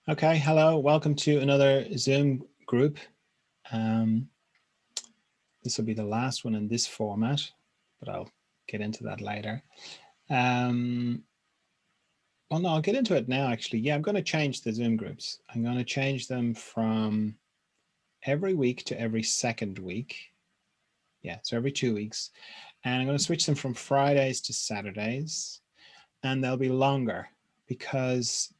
Okay, hello, welcome to another Zoom group. Um, this will be the last one in this format, but I'll get into that later. Well, no, I'll get into it now, actually. Yeah, I'm going to change the Zoom groups. I'm going to change them from every week to every second week. Yeah, so every 2 weeks. And I'm going to switch them from Fridays to Saturdays, and they'll be longer because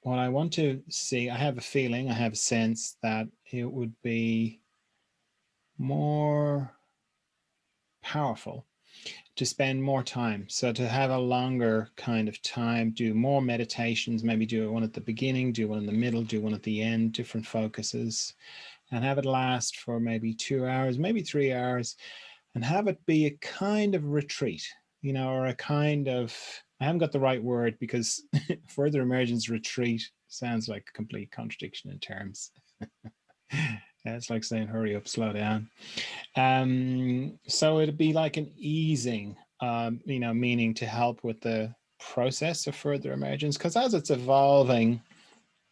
what I want to see, I have a feeling, I have a sense that it would be more powerful to spend more time. So to have a longer kind of time, do more meditations, maybe do one at the beginning, do one in the middle, do one at the end, different focuses, and have it last for maybe 2 hours, maybe 3 hours, and have it be a kind of retreat, or a kind of, I haven't got the right word because further emergence retreat sounds like a complete contradiction in terms. It's like saying, hurry up, slow down. So it'd be like an easing, meaning to help with the process of further emergence. Because as it's evolving,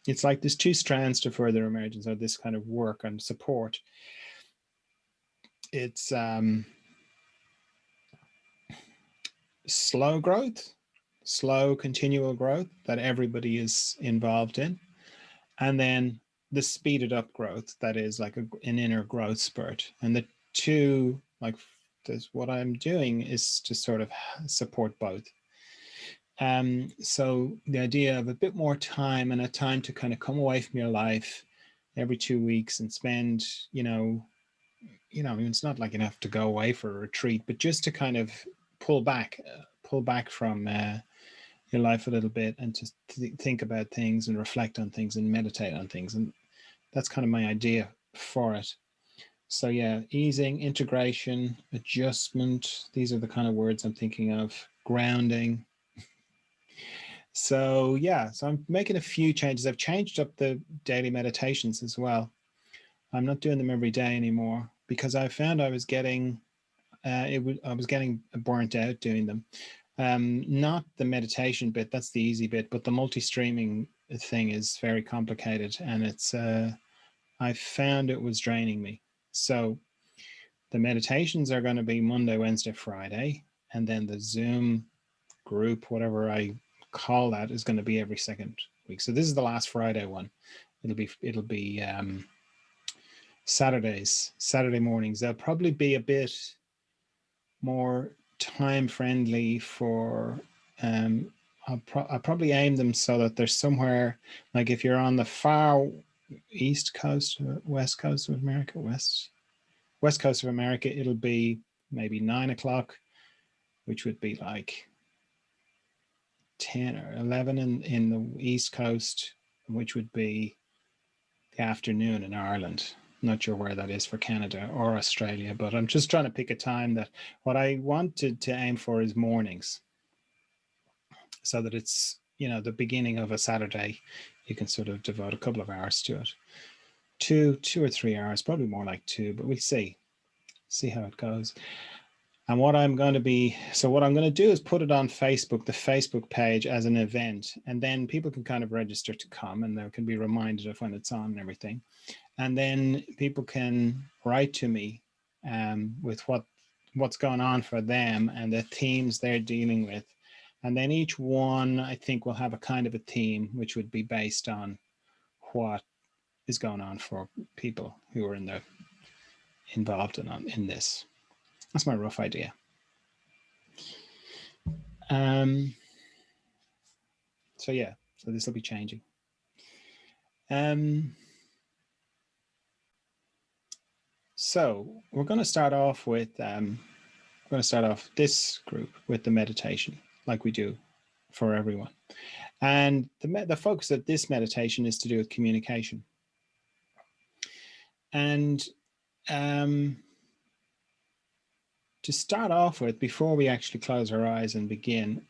it's like there's two strands to further emergence, or this kind of work and support. It's slow growth, slow continual growth that everybody is involved in. And then the speeded up growth that is like an inner growth spurt. And the two, like this, what I'm doing is to sort of support both. So the idea of a bit more time and a time to kind of come away from your life every 2 weeks and spend, it's not like you have to go away for a retreat, but just to kind of pull back from your life a little bit and to think about things and reflect on things and meditate on things. And that's kind of my idea for it. So yeah, easing, integration, adjustment. These are the kind of words I'm thinking of. Grounding. So yeah, so I'm making a few changes. I've changed up the daily meditations as well. I'm not doing them every day anymore because I found I was getting I was getting burnt out doing them. Not the meditation bit, that's the easy bit, but the multi-streaming thing is very complicated, and it's I found it was draining me. So the meditations are going to be Monday, Wednesday, Friday, and then the Zoom group, whatever I call that, is going to be every second week. So this is the last Friday one. It'll be Saturday mornings. They'll probably be a bit more time friendly for I'll probably aim them so that there's somewhere, like if you're on the far east coast or west coast of America, west coast of America, it'll be maybe 9 o'clock, which would be like 10 or 11 in the east coast, which would be the afternoon in Ireland. Not sure where that is for Canada or Australia, but I'm just trying to pick a time that what I wanted to aim for is mornings, so that it's, the beginning of a Saturday, you can sort of devote a couple of hours to it. Two or 3 hours, probably more like 2, but we'll see how it goes. And what I'm going to do is put it on Facebook, the Facebook page, as an event, and then people can kind of register to come, and they can be reminded of when it's on and everything. And then people can write to me with what's going on for them and the themes they're dealing with. And then each one, I think, will have a kind of a theme, which would be based on what is going on for people who are involved in this. That's my rough idea. So yeah, so this will be changing. So we're going to start off this group with the meditation, like we do for everyone. And the focus of this meditation is to do with communication. And to start off with, before we actually close our eyes and begin,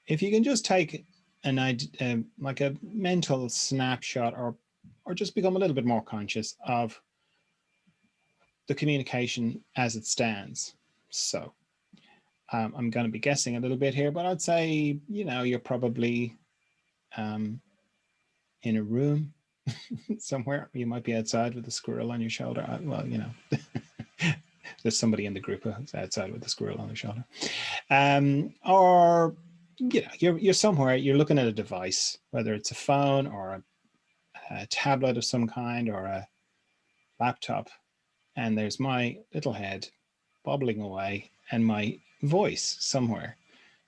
if you can just take an idea, like a mental snapshot, or just become a little bit more conscious of the communication as it stands. So I'm going to be guessing a little bit here, but I'd say, you're probably in a room somewhere. You might be outside with a squirrel on your shoulder. Well, you know, there's somebody in the group who's outside with a squirrel on their shoulder. Or, you know, you're somewhere, you're looking at a device, whether it's a phone or a tablet of some kind or a laptop, and there's my little head bobbling away and my voice somewhere.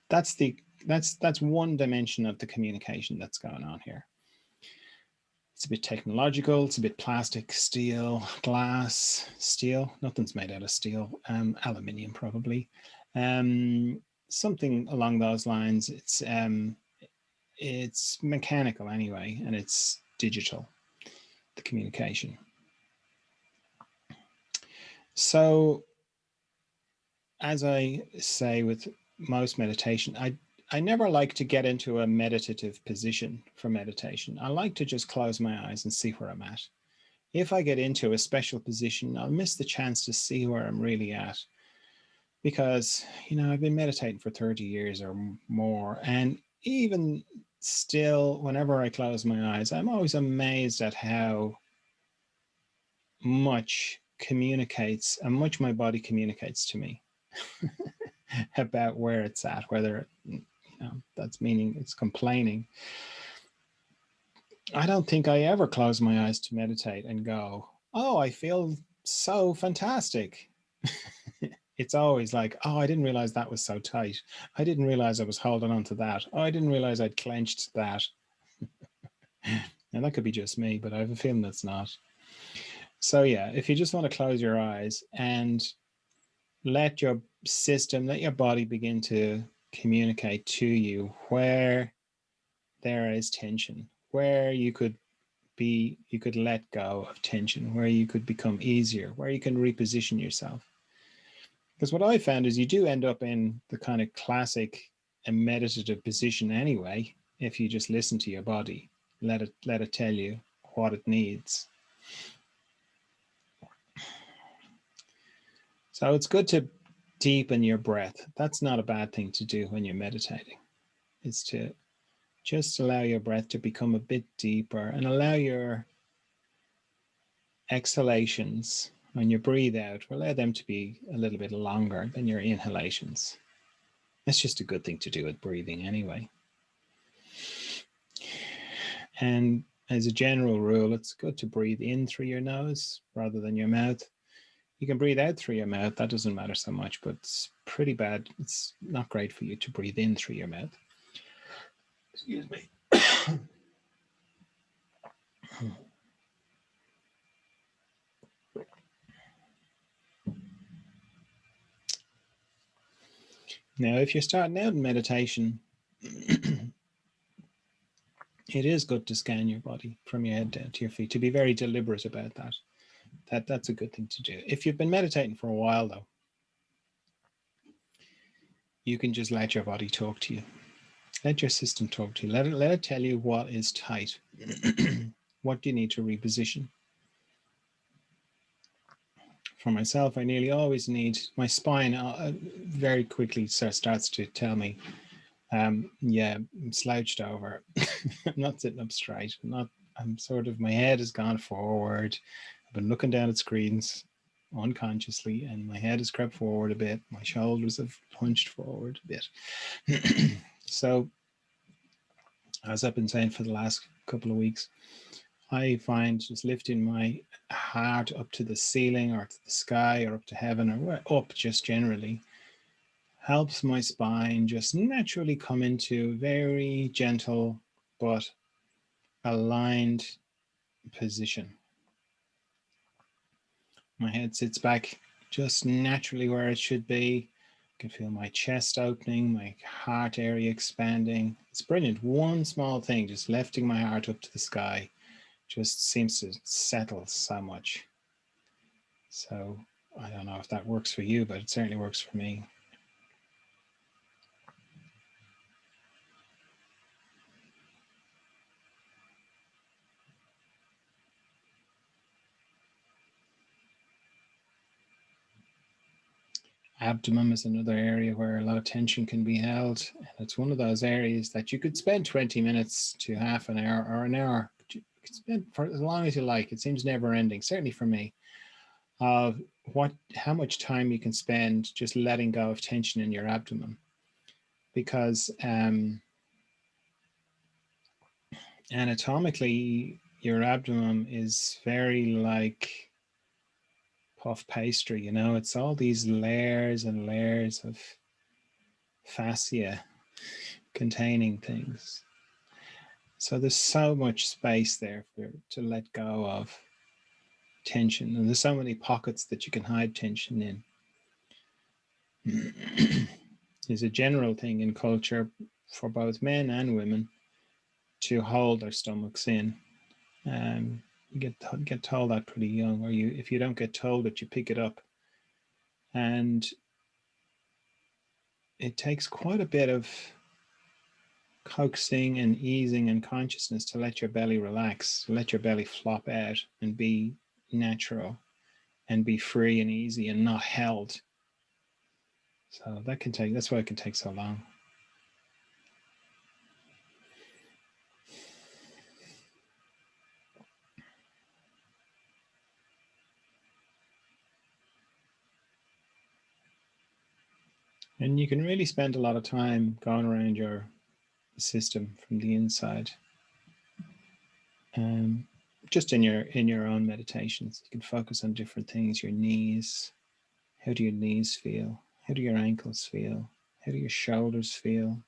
That's one dimension of the communication that's going on here. It's a bit technological. It's a bit plastic, steel, glass, steel. Nothing's made out of steel. Aluminium probably. Something along those lines. It's mechanical anyway, and it's digital, the communication. So, as I say with most meditation, I never like to get into a meditative position for meditation. I like to just close my eyes and see where I'm at. If I get into a special position, I'll miss the chance to see where I'm really at. Because, you know, I've been meditating for 30 years or more. And even still, whenever I close my eyes, I'm always amazed at how much communicates, and much my body communicates to me about where it's at, whether, you know, that's meaning it's complaining. I don't think I ever close my eyes to meditate and go, oh, I feel so fantastic. It's always like, oh, I didn't realize that was so tight. I didn't realize I was holding on to that. Oh, I didn't realize I'd clenched that. And that could be just me, but I have a feeling that's not. So yeah, if you just want to close your eyes and let your system, let your body begin to communicate to you where there is tension, where you could let go of tension, where you could become easier, where you can reposition yourself. Because what I found is you do end up in the kind of classic and meditative position anyway, if you just listen to your body, let it tell you what it needs. So it's good to deepen your breath. That's not a bad thing to do when you're meditating. It's to just allow your breath to become a bit deeper and allow your exhalations, when you breathe out, allow them to be a little bit longer than your inhalations. That's just a good thing to do with breathing anyway. And as a general rule, it's good to breathe in through your nose rather than your mouth. You can breathe out through your mouth. That doesn't matter so much, but it's pretty bad. It's not great for you to breathe in through your mouth. Excuse me. Now, if you're starting out in meditation, it is good to scan your body from your head down to your feet, to be very deliberate about that. That's a good thing to do. If you've been meditating for a while, though, you can just let your body talk to you. Let your system talk to you. Let it tell you what is tight. What do you need to reposition? For myself, I nearly always need my spine very quickly starts to tell me, yeah, I'm slouched over. I'm not sitting up straight. I'm sort of, my head has gone forward. I've been looking down at screens unconsciously, and my head has crept forward a bit. My shoulders have hunched forward a bit. So, as I've been saying for the last couple of weeks, I find just lifting my heart up to the ceiling or to the sky or up to heaven or up just generally helps my spine just naturally come into very gentle but aligned position. My head sits back just naturally where it should be. I can feel my chest opening, my heart area expanding. It's brilliant. One small thing, just lifting my heart up to the sky, just seems to settle so much. So I don't know if that works for you, but it certainly works for me. Abdomen is another area where a lot of tension can be held. And it's one of those areas that you could spend 20 minutes to half an hour or an hour can spend for as long as you like. It seems never ending, certainly for me, of how much time you can spend just letting go of tension in your abdomen. Because anatomically, your abdomen is very like puff pastry, you know, it's all these layers and layers of fascia containing things. So there's so much space there to let go of tension, and there's so many pockets that you can hide tension in. There's a general thing in culture for both men and women to hold their stomachs in. You get told that pretty young, or if you don't get told it, you pick it up. And it takes quite a bit of coaxing and easing and consciousness to let your belly relax, let your belly flop out and be natural and be free and easy and not held. So that's why it can take so long. And you can really spend a lot of time going around your system from the inside. Just in your own meditations, you can focus on different things. Your knees. How do your knees feel? How do your ankles feel? How do your shoulders feel?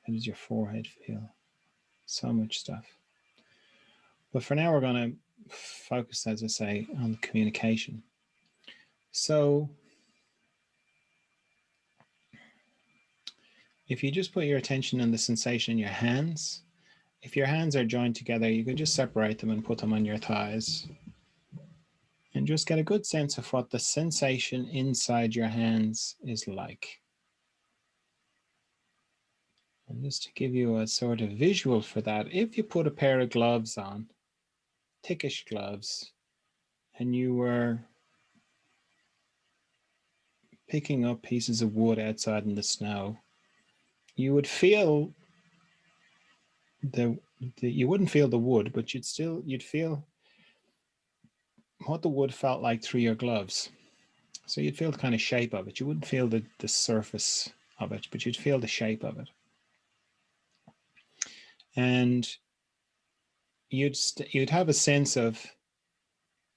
How does your forehead feel? So much stuff. But for now, we're going to focus, as I say, on the communication. So if you just put your attention on the sensation in your hands, if your hands are joined together, you can just separate them and put them on your thighs. And just get a good sense of what the sensation inside your hands is like. And just to give you a sort of visual for that, if you put a pair of gloves on, thickish gloves, and you were picking up pieces of wood outside in the snow, you would feel you wouldn't feel the wood, but you'd feel what the wood felt like through your gloves. So you'd feel the kind of shape of it. You wouldn't feel the surface of it, but you'd feel the shape of it. And you'd have a sense of,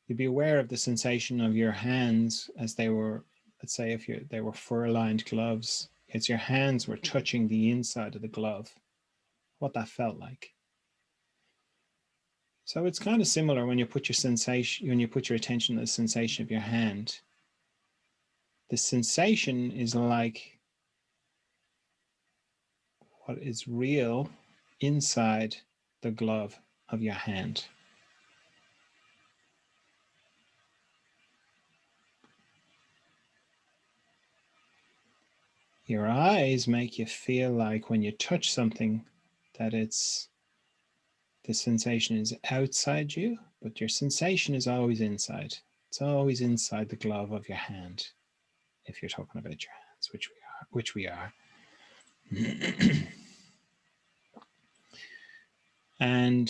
you'd be aware of the sensation of your hands as they were, let's say if they were fur-lined gloves, as your hands were touching the inside of the glove, what that felt like. So it's kind of similar when you put your attention on the sensation of your hand. The sensation is like what is real inside the glove of your hand. Your eyes make you feel like when you touch something that the sensation is outside you, but your sensation is always inside. It's always inside the glove of your hand, if you're talking about your hands, which we are. And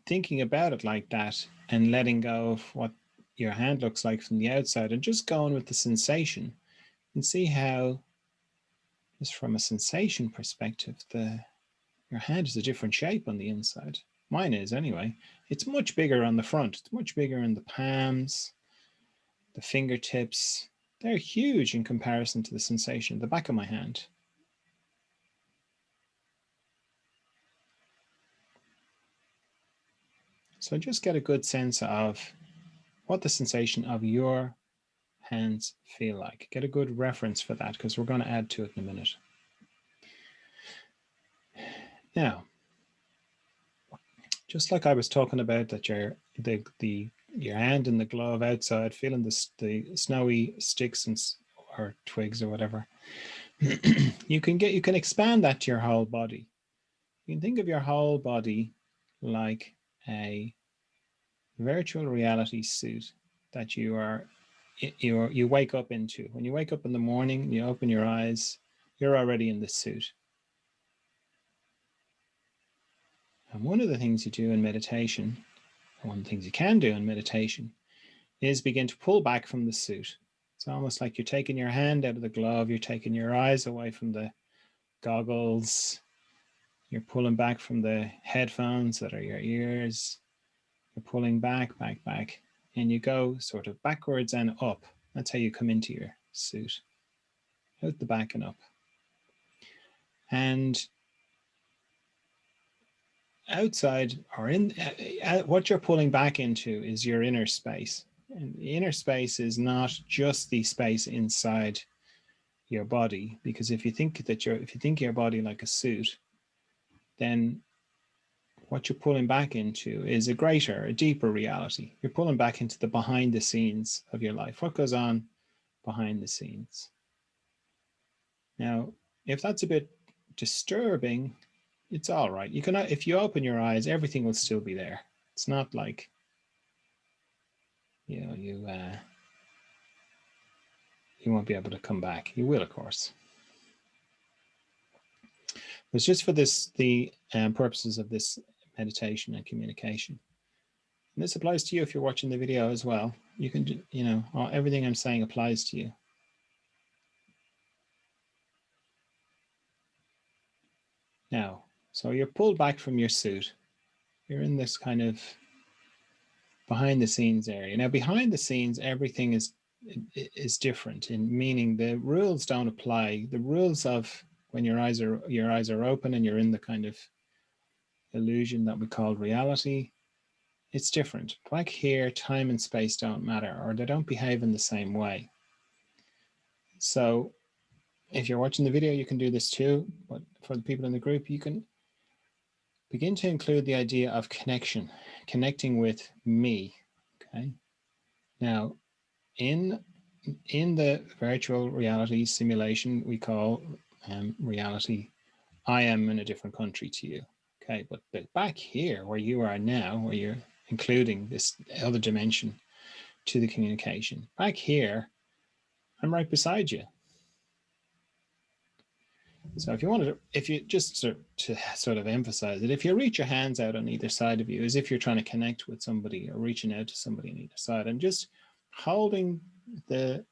thinking about it like that and letting go of what your hand looks like from the outside and just going with the sensation, and see how, just from a sensation perspective, your hand is a different shape on the inside. Mine is anyway. It's much bigger on the front. It's much bigger in the palms, the fingertips. They're huge in comparison to the sensation at the back of my hand. So just get a good sense of what the sensation of your hands feel like. Get a good reference for that, because we're going to add to it in a minute. Now, just like I was talking about, that your hand in the glove outside, feeling the snowy sticks or twigs or whatever, you can expand that to your whole body. You can think of your whole body like a virtual reality suit that you wake up into. When you wake up in the morning, you open your eyes, you're already in the suit. And one of the things you do in meditation, one of the things you can do in meditation, is begin to pull back from the suit. It's almost like you're taking your hand out of the glove, you're taking your eyes away from the goggles, you're pulling back from the headphones that are your ears, you're pulling back, back, back, and you go sort of backwards and up. That's how you come into your suit, out the back and up. And outside, or in what you're pulling back into is your inner space. And the inner space is not just the space inside your body, because if you think your body like a suit, then what you're pulling back into is a deeper reality. You're pulling back into the behind the scenes of your life. What goes on behind the scenes? Now, if that's a bit disturbing, it's all right. You can, if you open your eyes, everything will still be there. It's not like, you won't be able to come back. You will, of course. It's just for the purposes of this meditation and communication. And this applies to you if you're watching the video as well. You can, everything I'm saying applies to you. Now, so you're pulled back from your suit. You're in this kind of behind the scenes area. Now, behind the scenes, everything is different, in meaning the rules don't apply. The rules of when your eyes are open and you're in the kind of illusion that we call reality, it's different. Back here, time and space don't matter, or they don't behave in the same way. So if you're watching the video, you can do this too, but for the people in the group, you can begin to include the idea of connecting with me, okay? Now, in the virtual reality simulation we call reality, I am in a different country to you, okay? But back here, where you are now, where you're including this other dimension to the communication, back here, I'm right beside you. So if you just to sort of emphasize it, if you reach your hands out on either side of you, as if you're trying to connect with somebody or reaching out to somebody on either side, and just holding the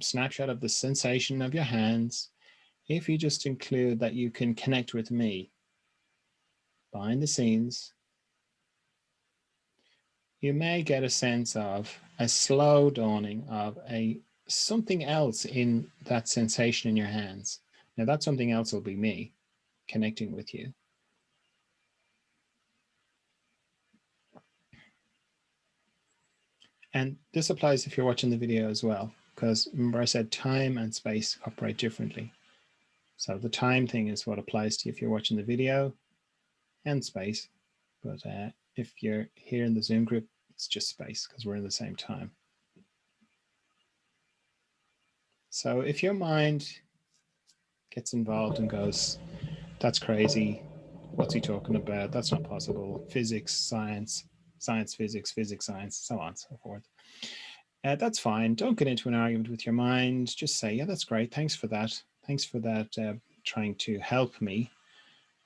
snapshot of the sensation of your hands, if you just include that you can connect with me behind the scenes, you may get a sense of a slow dawning of something else in that sensation in your hands. Now that something else will be me connecting with you. And this applies if you're watching the video as well, because remember I said time and space operate differently. So the time thing is what applies to you if you're watching the video, and space. But if you're here in the Zoom group, it's just space because we're in the same time. So if your mind gets involved and goes, that's crazy, what's he talking about? That's not possible. Physics, science, physics, science, so on and so forth. That's fine. Don't get into an argument with your mind. Just say, yeah, that's great. Thanks for that. Thanks for that, trying to help me.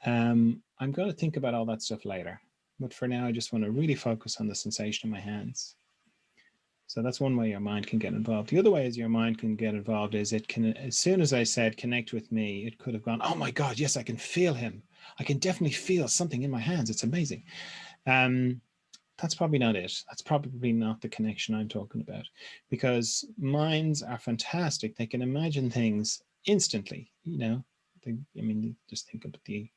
I'm going to think about all that stuff later. But for now, I just want to really focus on the sensation in my hands. So that's one way your mind can get involved. The other way is your mind can get involved is it can, as soon as I said connect with me, it could have gone, oh my God, yes, I can feel him. I can definitely feel something in my hands. It's amazing. That's probably not it. That's probably not the connection I'm talking about, because minds are fantastic. They can imagine things instantly, just think of the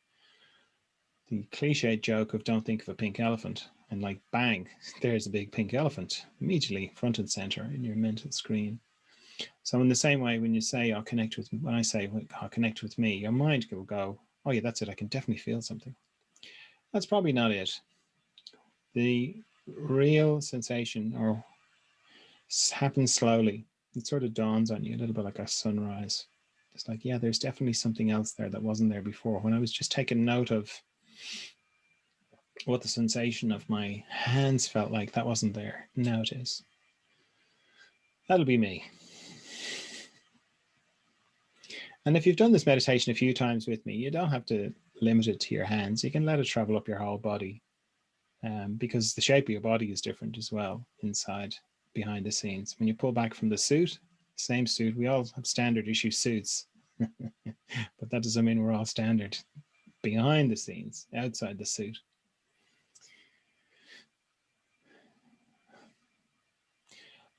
cliche joke of don't think of a pink elephant, and like bang, there's a big pink elephant immediately front and center in your mental screen. So in the same way, when you say I'll connect with, when I say I'll connect with me, your mind will go, oh yeah, that's it. I can definitely feel something. That's probably not it. The real sensation or happens slowly. It sort of dawns on you a little bit like a sunrise. It's like, yeah, there's definitely something else there that wasn't there before. When I was just taking note of what the sensation of my hands felt like, that wasn't there. Now it is. That'll be me. And if you've done this meditation a few times with me, you don't have to limited to your hands, you can let it travel up your whole body, because the shape of your body is different as well inside, behind the scenes. When you pull back from the suit, same suit, we all have standard issue suits, but that doesn't mean we're all standard behind the scenes, outside the suit.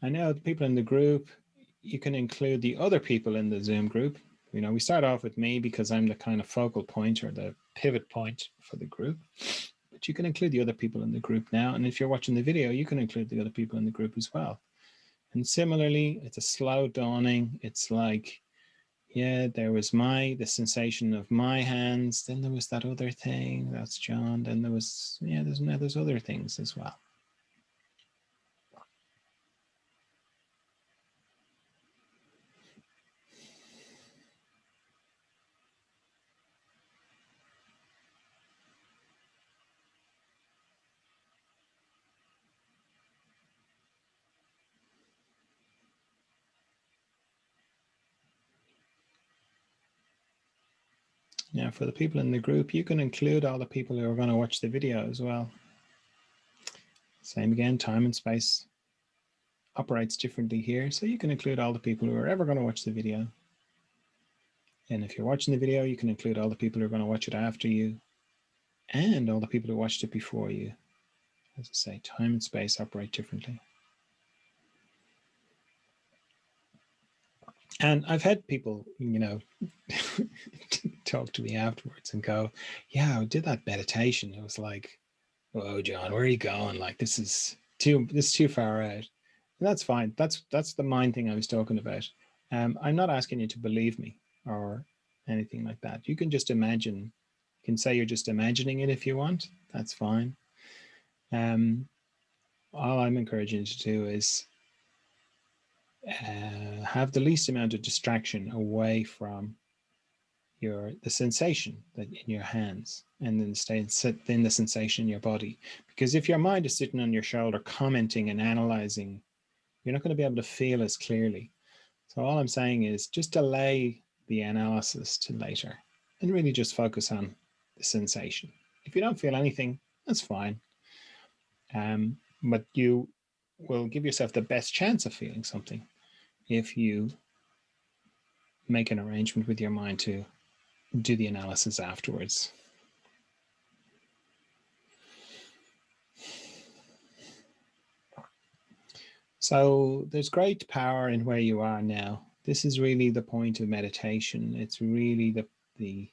I know the people in the group, you can include the other people in the Zoom group. You know, we start off with me because I'm the kind of focal point or the pivot point for the group. But you can include the other people in the group now. And if you're watching the video, you can include the other people in the group as well. And similarly, it's a slow dawning. It's like, yeah, there was the sensation of my hands. Then there was that other thing. That's John. Then there was, yeah, there's other things as well. Now, for the people in the group, you can include all the people who are going to watch the video as well. Same again, time and space operates differently here. So you can include all the people who are ever going to watch the video. And if you're watching the video, you can include all the people who are going to watch it after you and all the people who watched it before you. As I say, time and space operate differently. And I've had people, you know, talk to me afterwards and go, yeah, I did that meditation. It was like, oh, John, where are you going? Like, this is too far out. And that's fine. That's the mind thing I was talking about. I'm not asking you to believe me or anything like that. You can just imagine. You can say you're just imagining it if you want. That's fine. All I'm encouraging you to do is have the least amount of distraction away from the sensation that in your hands, and then the sensation in your body. Because if your mind is sitting on your shoulder commenting and analyzing, you're not going to be able to feel as clearly. So all I'm saying is just delay the analysis to later and really just focus on the sensation. If you don't feel anything, that's fine. But you will give yourself the best chance of feeling something if you make an arrangement with your mind to do the analysis afterwards. So there's great power in where you are now. This is really the point of meditation. It's really the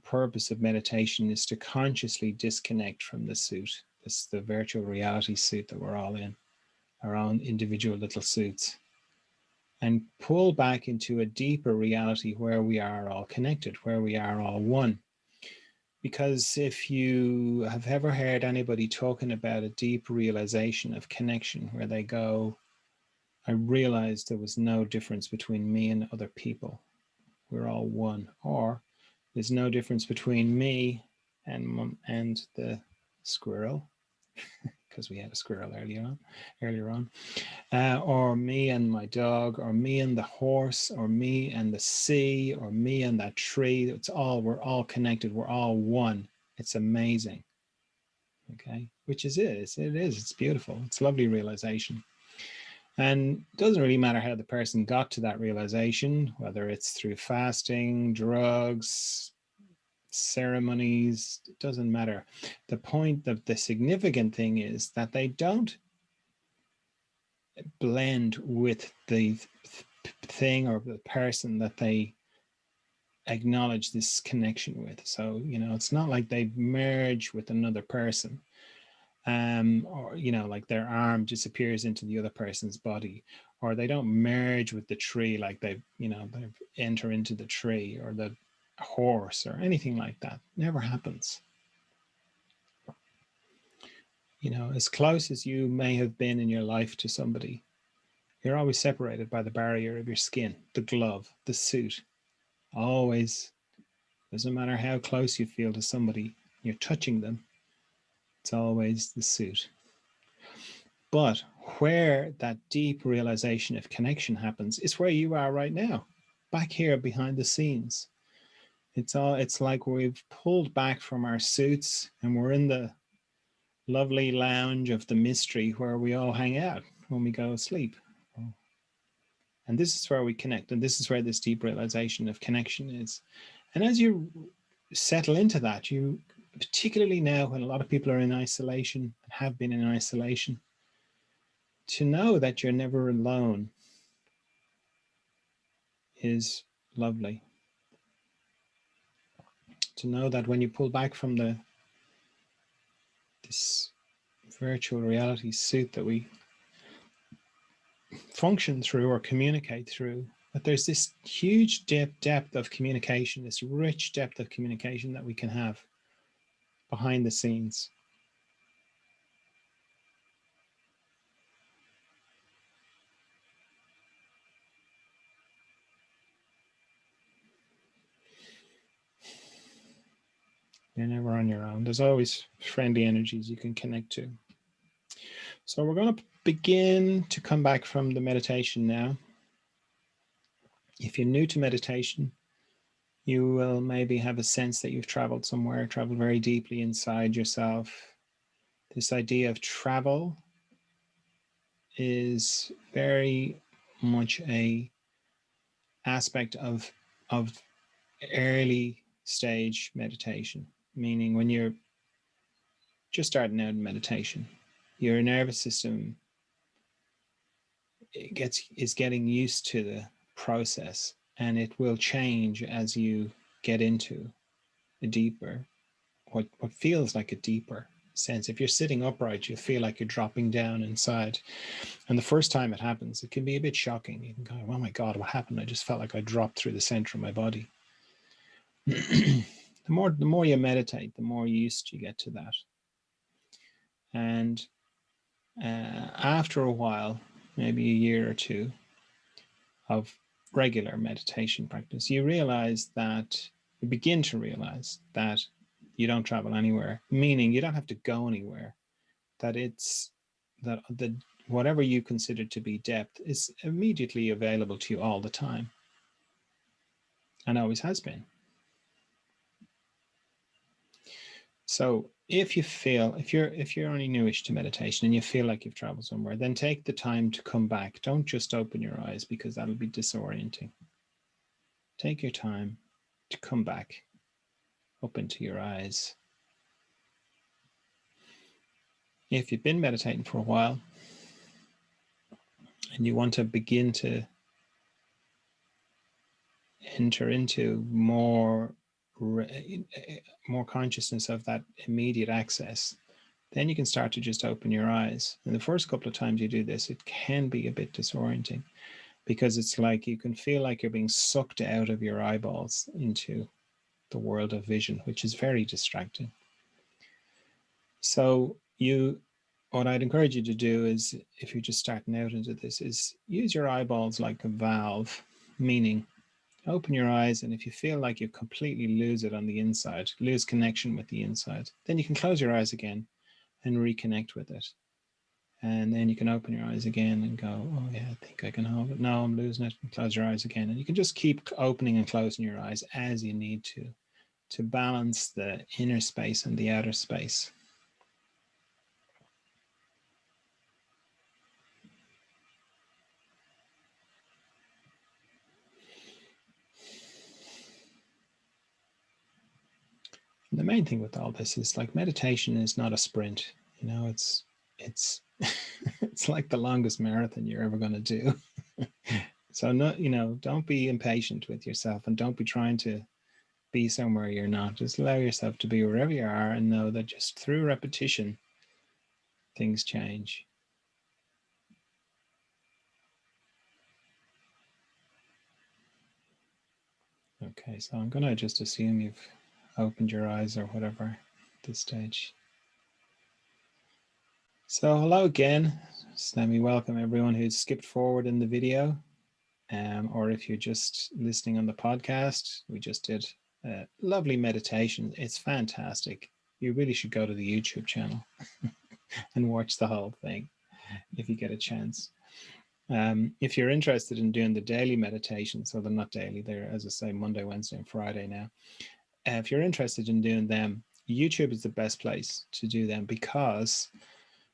purpose of meditation is to consciously disconnect from the suit. This is the virtual reality suit that we're all in, our own individual little suits, and pull back into a deeper reality where we are all connected, where we are all one. Because if you have ever heard anybody talking about a deep realization of connection, where they go, I realized there was no difference between me and other people. We're all one. Or there's no difference between me and the squirrel, because we had a squirrel earlier on, or me and my dog, or me and the horse, or me and the sea, or me and that tree. We're all connected. We're all one. It's amazing. Okay, which is it. It's beautiful. It's a lovely realization. And it doesn't really matter how the person got to that realization, whether it's through fasting, drugs, ceremonies, it doesn't matter. The point of the significant thing is that they don't blend with the thing or the person that they acknowledge this connection with. So, you know, it's not like they merge with another person. Or, you know, like their arm disappears into the other person's body, or they don't merge with the tree, like they enter into the tree or the horse or anything like that. Never happens. You know, as close as you may have been in your life to somebody, you're always separated by the barrier of your skin, the glove, the suit. Always, doesn't matter how close you feel to somebody, you're touching them. It's always the suit. But where that deep realization of connection happens is where you are right now, back here behind the scenes. It's like we've pulled back from our suits and we're in the lovely lounge of the mystery where we all hang out when we go to sleep. And this is where we connect. And this is where this deep realization of connection is. And as you settle into that, you, particularly now when a lot of people are in isolation, have been in isolation, to know that you're never alone is lovely. To know that when you pull back from this virtual reality suit that we function through or communicate through, but there's this huge depth of communication, this rich depth of communication that we can have behind the scenes. You're never on your own. There's always friendly energies you can connect to. So we're going to begin to come back from the meditation now. If you're new to meditation, you will maybe have a sense that you've traveled somewhere, traveled very deeply inside yourself. This idea of travel is very much a aspect of early stage meditation, meaning when you're just starting out in meditation, your nervous system is getting used to the process, and it will change as you get into a deeper, what feels like a deeper sense. If you're sitting upright, you feel like you're dropping down inside. And the first time it happens, it can be a bit shocking. You can go, oh my God, what happened? I just felt like I dropped through the center of my body. the more you meditate, the more used you get to that. And after a while, maybe a year or two of regular meditation practice, you begin to realize that you don't travel anywhere, meaning you don't have to go anywhere, that whatever you consider to be depth is immediately available to you all the time, and always has been. So if you're only newish to meditation and you feel like you've traveled somewhere, then take the time to come back. Don't just open your eyes, because that'll be disorienting. Take your time to come back up into your eyes. If you've been meditating for a while and you want to begin to enter into more consciousness of that immediate access, then you can start to just open your eyes. And the first couple of times you do this, it can be a bit disorienting, because it's like you can feel like you're being sucked out of your eyeballs into the world of vision, which is very distracting. So what I'd encourage you to do is, if you're just starting out into this, is use your eyeballs like a valve, meaning open your eyes, and if you feel like you completely lose it on the inside, lose connection with the inside, then you can close your eyes again and reconnect with it. And then you can open your eyes again and go, oh yeah, I think I can hold it. No, I'm losing it. And close your eyes again. And you can just keep opening and closing your eyes as you need to balance the inner space and the outer space. And the main thing with all this is, like, meditation is not a sprint. It's it's like the longest marathon you're ever going to do. So don't be impatient with yourself, and don't be trying to be somewhere you're not. Just allow yourself to be wherever you are, and know that just through repetition, things change. Okay, so I'm going to just assume you've opened your eyes or whatever at this stage. So hello again. Just let me welcome everyone who's skipped forward in the video, or if you're just listening on the podcast. We just did a lovely meditation. It's fantastic. You really should go to the YouTube channel and watch the whole thing if you get a chance. If you're interested in doing the daily meditation, so they're not daily, they're, as I say, Monday, Wednesday, and Friday now. If you're interested in doing them, YouTube is the best place to do them, because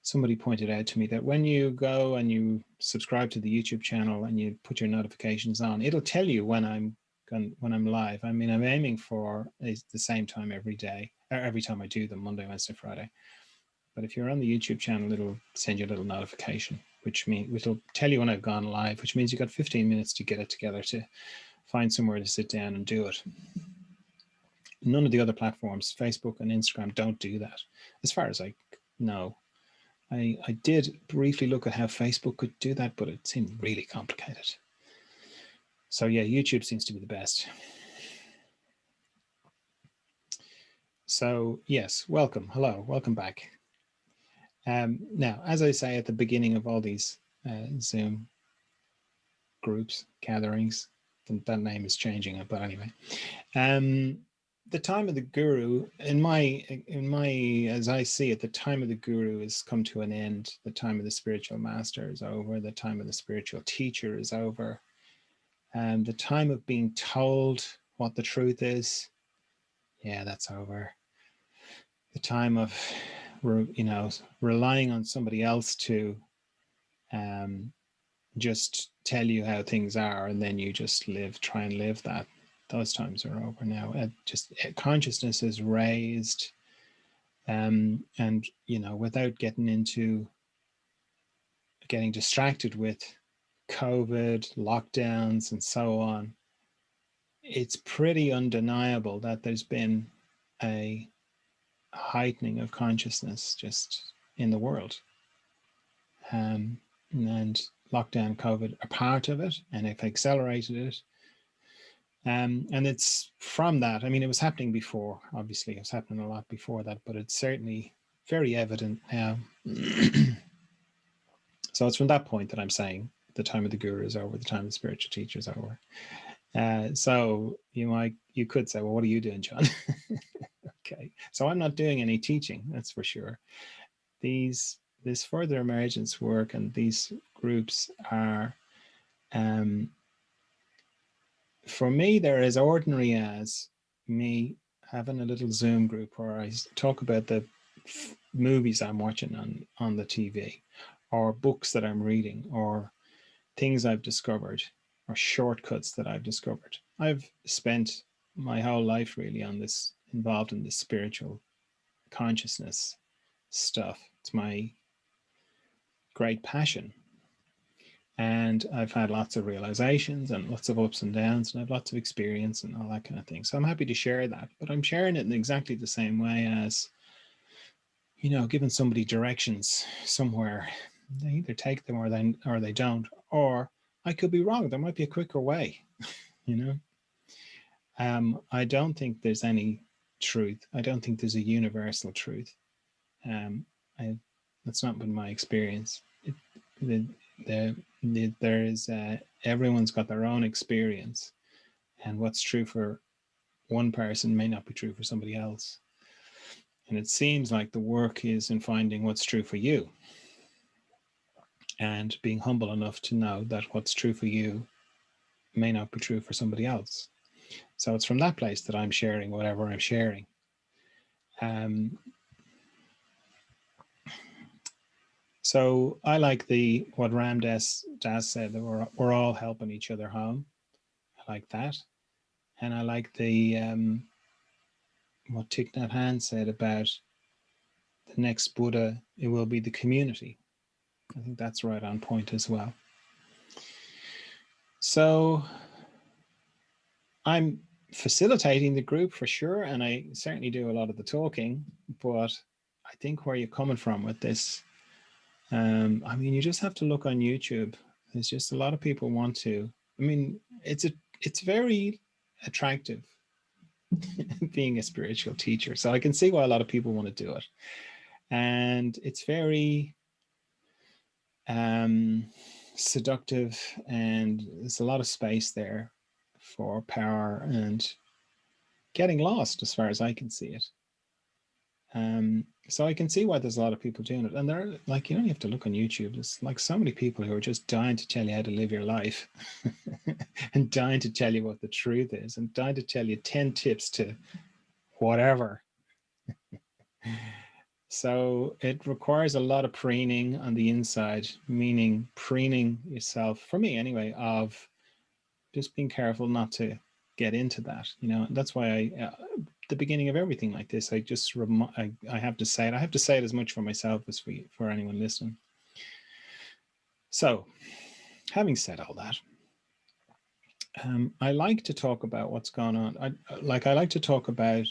somebody pointed out to me that when you go and you subscribe to the YouTube channel and you put your notifications on, it'll tell you when I'm live. I mean, I'm aiming for the same time every day, or every time I do them, Monday, Wednesday, Friday. But if you're on the YouTube channel, it'll send you a little notification, which will tell you when I've gone live, which means you've got 15 minutes to get it together, to find somewhere to sit down and do it. None of the other platforms, Facebook and Instagram, don't do that, as far as I know. I did briefly look at how Facebook could do that, but it seemed really complicated. So yeah, YouTube seems to be the best. So yes, welcome. Hello, welcome back. Now, as I say at the beginning of all these Zoom groups, gatherings, that name is changing, but anyway, the time of the guru, in my, as I see it, the time of the guru has come to an end. The time of the spiritual master is over. The time of the spiritual teacher is over. And the time of being told what the truth is, yeah, that's over. The time of, relying on somebody else to just tell you how things are, and then you just try and live that. Those times are over now. Consciousness is raised, and without getting distracted with COVID, lockdowns, and so on, it's pretty undeniable that there's been a heightening of consciousness just in the world. And lockdown, COVID are part of it, and they've accelerated it. And it's from that. I mean, it was happening before, obviously. It was happening a lot before that, but it's certainly very evident now. So it's from that point that I'm saying the time of the guru is over, the time of the spiritual teacher is over. So you could say, well, what are you doing, John? Okay, so I'm not doing any teaching, that's for sure. This further emergence work and these groups are, for me, they're as ordinary as me having a little Zoom group where I talk about the movies I'm watching on the TV, or books that I'm reading, or things I've discovered, or shortcuts that I've discovered. I've spent my whole life really involved in this spiritual consciousness stuff. It's my great passion. And I've had lots of realizations and lots of ups and downs, and I have lots of experience and all that kind of thing. So I'm happy to share that, but I'm sharing it in exactly the same way as, giving somebody directions somewhere. They either take them or they don't, or I could be wrong. There might be a quicker way, I don't think there's any truth. I don't think there's a universal truth. That's not been my experience. There is everyone's got their own experience, and what's true for one person may not be true for somebody else. And it seems like the work is in finding what's true for you, and being humble enough to know that what's true for you may not be true for somebody else. So it's from that place that I'm sharing whatever I'm sharing. So I like what Ram Dass said, that we're all helping each other home. I like that. And I like what Thich Nhat Hanh said about the next Buddha, it will be the community. I think that's right on point as well. So I'm facilitating the group for sure, and I certainly do a lot of the talking, but I think where you're coming from with this, I mean, you just have to look on YouTube. There's just a lot of people want to, I mean, it's very attractive being a spiritual teacher. So I can see why a lot of people want to do it. And it's very seductive, and there's a lot of space there for power and getting lost, as far as I can see it. So I can see why there's a lot of people doing it. And they're like, you don't have to look on YouTube. There's like so many people who are just dying to tell you how to live your life and dying to tell you what the truth is and dying to tell you 10 tips to whatever. So it requires a lot of preening on the inside, meaning preening yourself, for me anyway, of just being careful not to get into that. That's why I, the beginning of everything like this, I just I have to say it. I have to say it as much for myself as for anyone listening. So, having said all that, I like to talk about what's gone on. I like to talk about.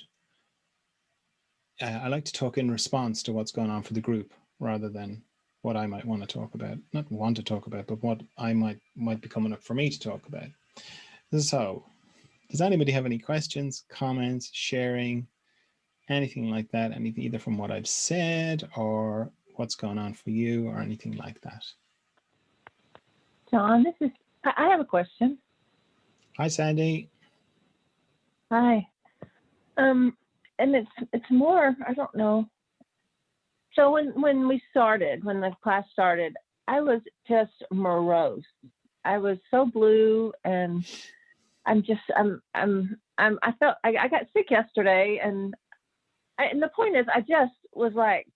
I like to talk in response to what's going on for the group, rather than what I might want to talk about. Not want to talk about, but what I might be coming up for me to talk about. So, does anybody have any questions, comments, sharing, anything like that? Anything either from what I've said or what's going on for you or anything like that? John, I have a question. Hi, Sandy. Hi. And it's more, I don't know. So when the class started, I was just morose. I was so blue, and I got sick yesterday, and the point is, I just was like,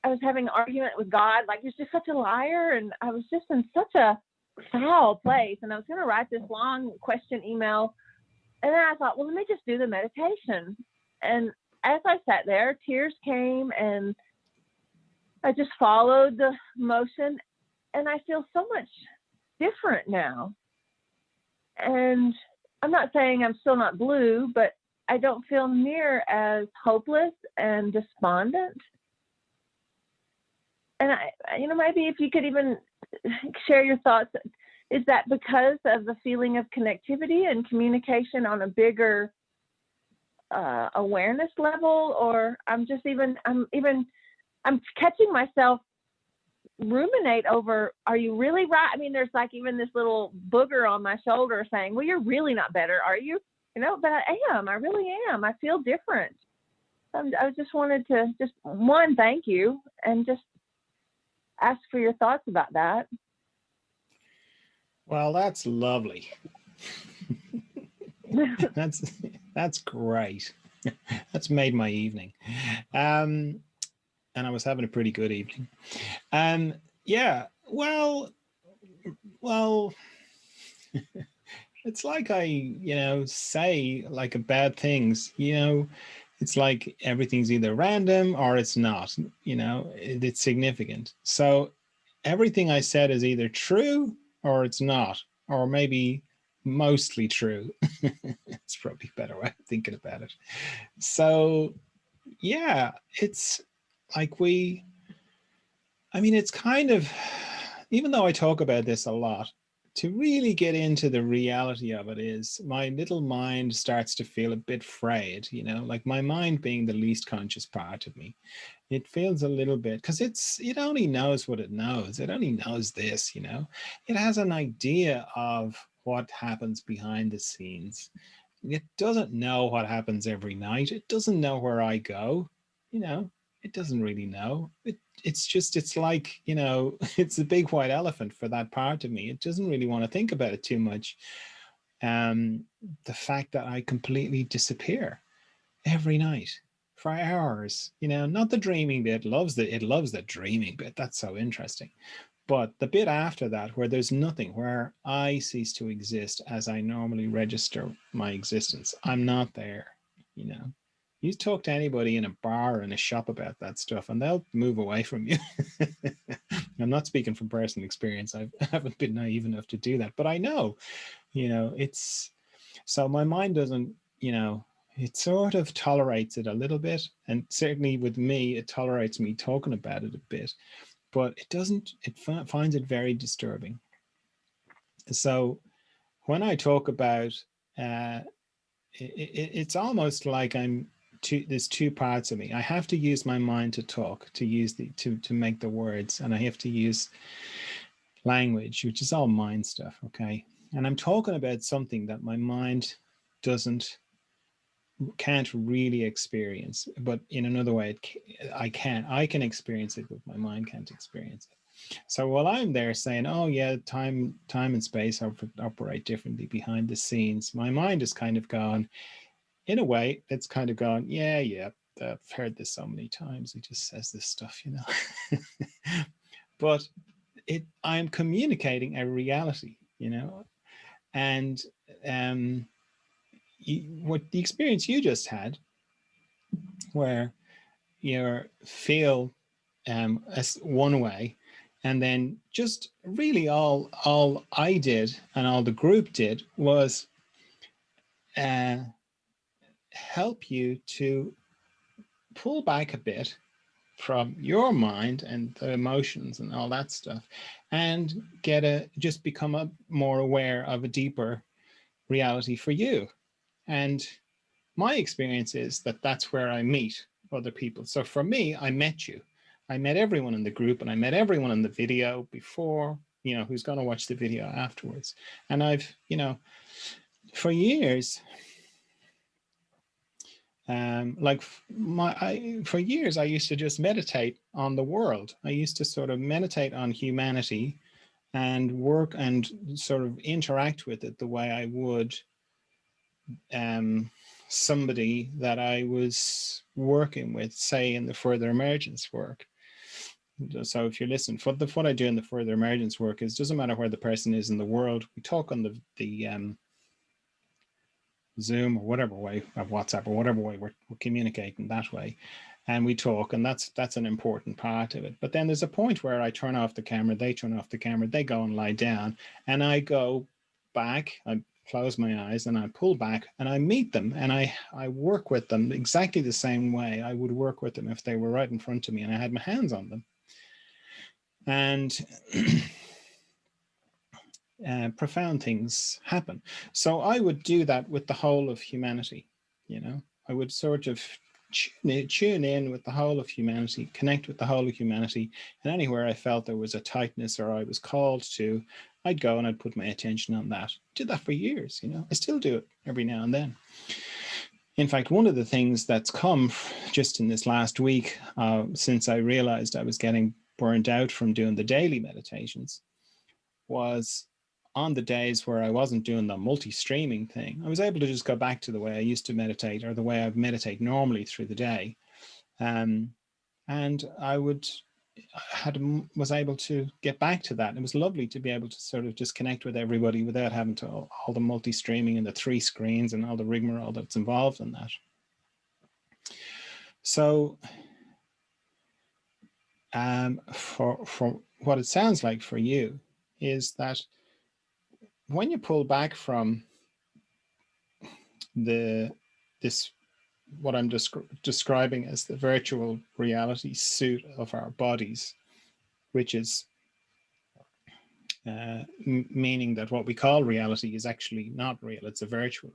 I was having an argument with God, like he's just such a liar, and I was just in such a foul place, and I was going to write this long question email, and then I thought, well, let me just do the meditation. And as I sat there, tears came, and I just followed the motion, and I feel so much different now. And I'm not saying I'm still not blue, but I don't feel near as hopeless and despondent. And maybe if you could even share your thoughts, is that because of the feeling of connectivity and communication on a bigger awareness level, or I'm catching myself ruminate over, are you really right? I mean, there's like even this little booger on my shoulder saying, well, you're really not better, are you? But I really am. I feel different. I just wanted to thank you, and just ask for your thoughts about that. Well, that's lovely. That's great. That's made my evening. And I was having a pretty good evening. Yeah, well, it's like I, say like about things, it's like everything's either random or it's not, it's significant. So everything I said is either true or it's not, or maybe mostly true. It's probably a better way of thinking about it. So yeah, it's like it's kind of, even though I talk about this a lot, to really get into the reality of it is my little mind starts to feel a bit frayed, like my mind being the least conscious part of me. It feels a little bit, because it only knows what it knows. It only knows this, it has an idea of what happens behind the scenes. It doesn't know what happens every night. It doesn't know where I go, it doesn't really know. It's like, it's a big white elephant for that part of me. It doesn't really want to think about it too much. The fact that I completely disappear every night for hours, not the dreaming bit. It loves the dreaming bit. That's so interesting. But the bit after that, where there's nothing, where I cease to exist as I normally register my existence, I'm not there, You talk to anybody in a bar or in a shop about that stuff and they'll move away from you. I'm not speaking from personal experience. I haven't been naive enough to do that, but I know, it's, so my mind doesn't, it sort of tolerates it a little bit. And certainly with me, it tolerates me talking about it a bit, but it doesn't, it finds it very disturbing. So when I talk about, it's almost like there's two parts of me. I have to use my mind to talk, to make the words, and I have to use language, which is all mind stuff, okay? And I'm talking about something that my mind doesn't can't really experience, but in another way, I can experience it, but my mind can't experience it. So while I'm there saying, oh yeah, time and space operate differently behind the scenes, my mind is kind of gone, in a way, it's kind of gone, yeah, I've heard this so many times. He just says this stuff, you know. But I'm communicating a reality, you know. And what the experience you just had, where you feel as one way, and then just really all I did and all the group did was uh, help you to pull back a bit from your mind and the emotions and all that stuff, and just become more aware of a deeper reality for you. And my experience is that that's where I meet other people. So for me, I met you. I met everyone in the group, and I met everyone in the video before, you know, who's going to watch the video afterwards. And I've, you know, for years, for years, I used to just meditate on the world. I used to sort of meditate on humanity and work and sort of interact with it the way I would somebody that I was working with, say in the further emergence work. So if you listen, what I do in the further emergence work is, doesn't matter where the person is in the world, we talk on the Zoom or whatever way, of WhatsApp or whatever way we're communicating that way, and we talk, and that's an important part of it. But then there's a point where I turn off the camera, they turn off the camera, they go and lie down, and I go back, I close my eyes and I pull back and I meet them, and I work with them exactly the same way I would work with them if they were right in front of me and I had my hands on them. And profound things happen. So I would do that with the whole of humanity, you know. I would sort of tune in with the whole of humanity, connect with the whole of humanity, and anywhere I felt there was a tightness or I was called to, I'd go and I'd put my attention on that. Did that for years, you know. I still do it every now and then. In fact, one of the things that's come just in this last week, since I realized I was getting burned out from doing the daily meditations, was on the days where I wasn't doing the multi-streaming thing, I was able to just go back to the way I used to meditate, or the way I meditate normally through the day. And I was able to get back to that. It was lovely to be able to sort of just connect with everybody without having to all the multi-streaming and the 3 screens and all the rigmarole that's involved in that. So for what it sounds like for you is that when you pull back from this what I'm describing as the virtual reality suit of our bodies, which is meaning that what we call reality is actually not real. It's a virtual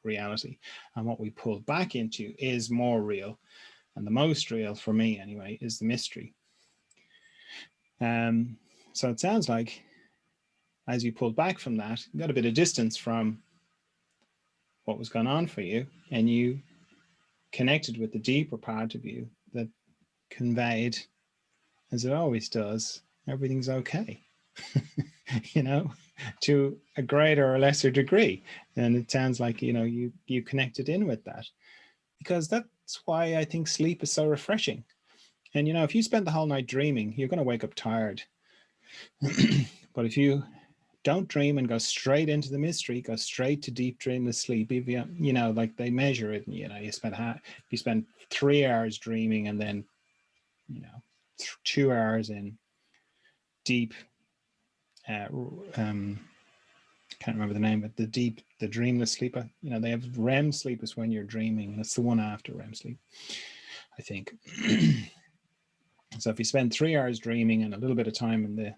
reality. And what we pull back into is more real. And the most real, for me anyway, is the mystery. So it sounds like as you pulled back from that, you got a bit of distance from what was going on for you, and you connected with the deeper part of you that conveyed, as it always does, everything's okay. You know, to a greater or lesser degree. And it sounds like, you know, you connected in with that, because that's why I think sleep is so refreshing. And, you know, if you spend the whole night dreaming, you're going to wake up tired. But if you don't dream and go straight into the mystery, go straight to deep dreamless sleep, if you know, like they measure it, you know, you spend 3 hours dreaming and then, you know, 2 hours in deep can't remember the name, but the dreamless sleep. You know, they have REM sleep is when you're dreaming. That's the one after REM sleep, I think. So if you spend 3 hours dreaming and a little bit of time in the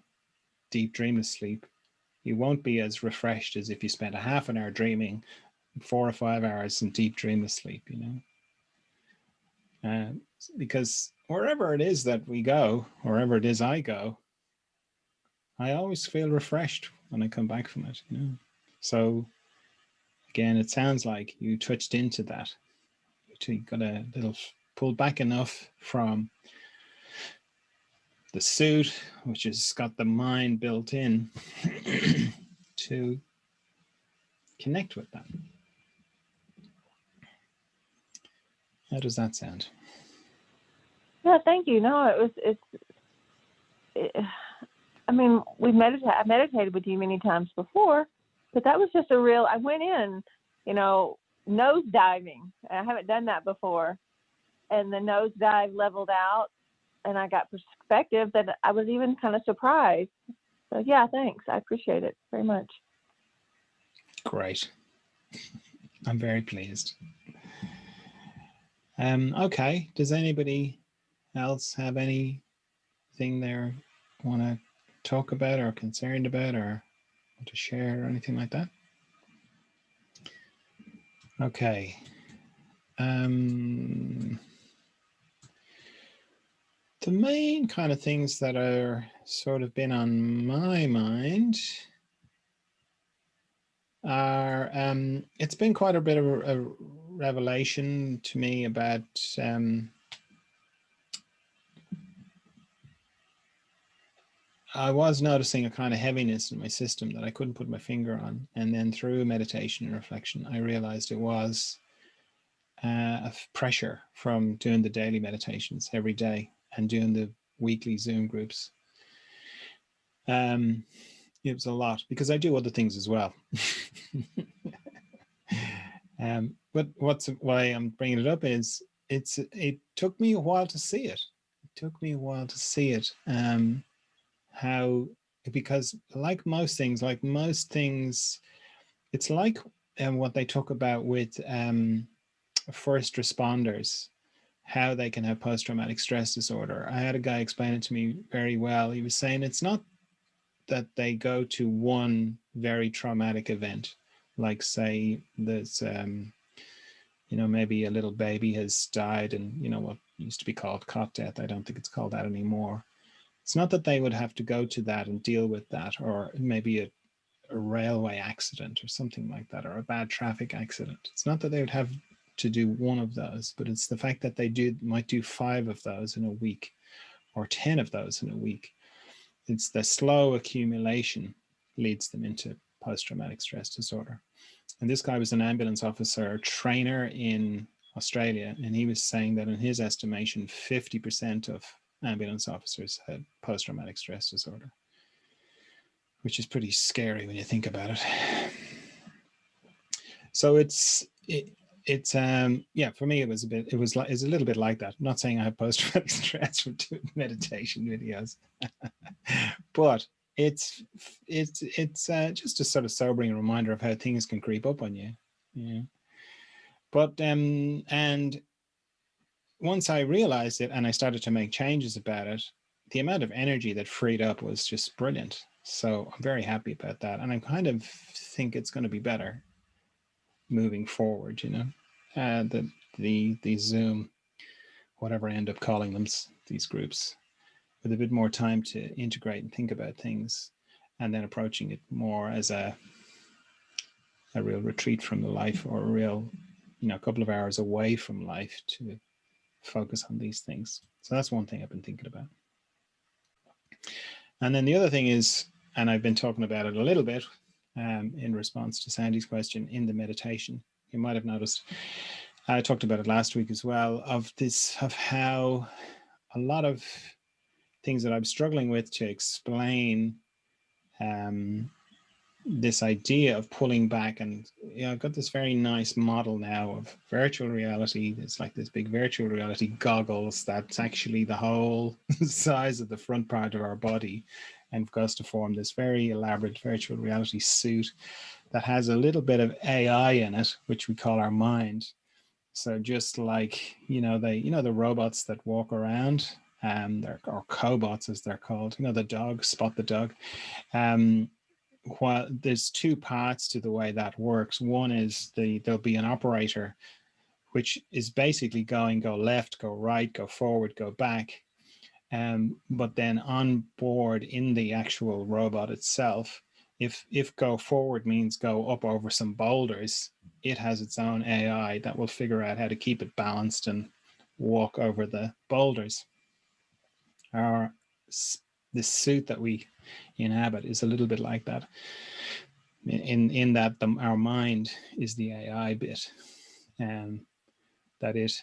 deep dreamless sleep, you won't be as refreshed as if you spent a half an hour dreaming, 4 or 5 hours in deep dreamless sleep, you know. Because wherever it is that we go, wherever it is I go, I always feel refreshed when I come back from it, you know. So again, it sounds like you touched into that till you got a little pulled back enough from the suit, which has got the mind built in, to connect with that. How does that sound? Yeah, thank you. No, I mean, I meditated with you many times before, but that was just I went in, nose diving. I haven't done that before. And the nose dive leveled out, and I got perspective that I was even kind of surprised. So yeah, thanks. I appreciate it very much. Great. I'm very pleased. Okay. Does anybody else have anything they want to talk about or concerned about or want to share or anything like that? Okay. The main kind of things that are sort of been on my mind are, it's been quite a bit of a revelation to me about I was noticing a kind of heaviness in my system that I couldn't put my finger on. And then through meditation and reflection, I realized it was a pressure from doing the daily meditations every day and doing the weekly Zoom groups. It was a lot because I do other things as well. But why I'm bringing it up is it took me a while to see it. It took me a while to see it. Because like most things, it's like what they talk about with first responders, how they can have post-traumatic stress disorder. I had a guy explain it to me very well. He was saying it's not that they go to one very traumatic event, like say there's maybe a little baby has died and what used to be called cot death. I don't think it's called that anymore. It's not that they would have to go to that and deal with that, or maybe a railway accident or something like that, or a bad traffic accident. It's not that they would have to do one of those, but it's the fact that they might do 5 of those in a week or 10 of those in a week. It's the slow accumulation leads them into post-traumatic stress disorder. And this guy was an ambulance officer trainer in Australia, and he was saying that in his estimation, 50% of ambulance officers had post-traumatic stress disorder, which is pretty scary when you think about it. So for me it was a little bit like that. I'm not saying I have post-traumatic stress from doing meditation videos, but it's just a sort of sobering reminder of how things can creep up on you. Yeah. But and once I realized it and I started to make changes about it, the amount of energy that freed up was just brilliant. So I'm very happy about that, and I kind of think it's going to be better moving forward. The Zoom, whatever I end up calling them, these groups, with a bit more time to integrate and think about things, and then approaching it more as a real retreat from the life, or a real, a couple of hours away from life to focus on these things. So that's one thing I've been thinking about. And then the other thing is, and I've been talking about it a little bit in response to Sandy's question in the meditation. You might have noticed, I talked about it last week as well, of how a lot of things that I'm struggling with to explain this idea of pulling back. And I've got this very nice model now of virtual reality. It's like this big virtual reality goggles that's actually the whole size of the front part of our body, and goes to form this very elaborate virtual reality suit that has a little bit of AI in it, which we call our mind. So just like, the robots that walk around, or cobots as they're called, the dog, Spot the dog. While there's 2 parts to the way that works. One is there'll be an operator, which is basically go left, go right, go forward, go back. But then on board in the actual robot itself, if go forward means go up over some boulders, it has its own AI that will figure out how to keep it balanced and walk over the boulders. The suit that we inhabit is a little bit like that. In that our mind is the AI bit, and that it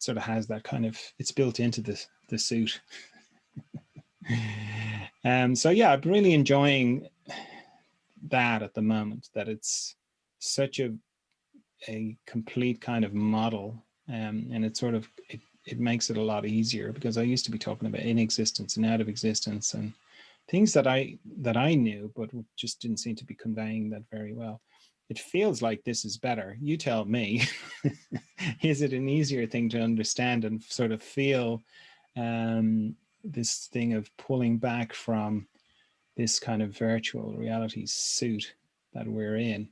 sort of has that kind of, it's built into the suit. So yeah, I'm really enjoying that at the moment, that it's such a complete kind of model, and it sort of it makes it a lot easier, because I used to be talking about in existence and out of existence and things that I knew but just didn't seem to be conveying that very well. It feels like this is better. You tell me. Is it an easier thing to understand and sort of feel this thing of pulling back from this kind of virtual reality suit that we're in?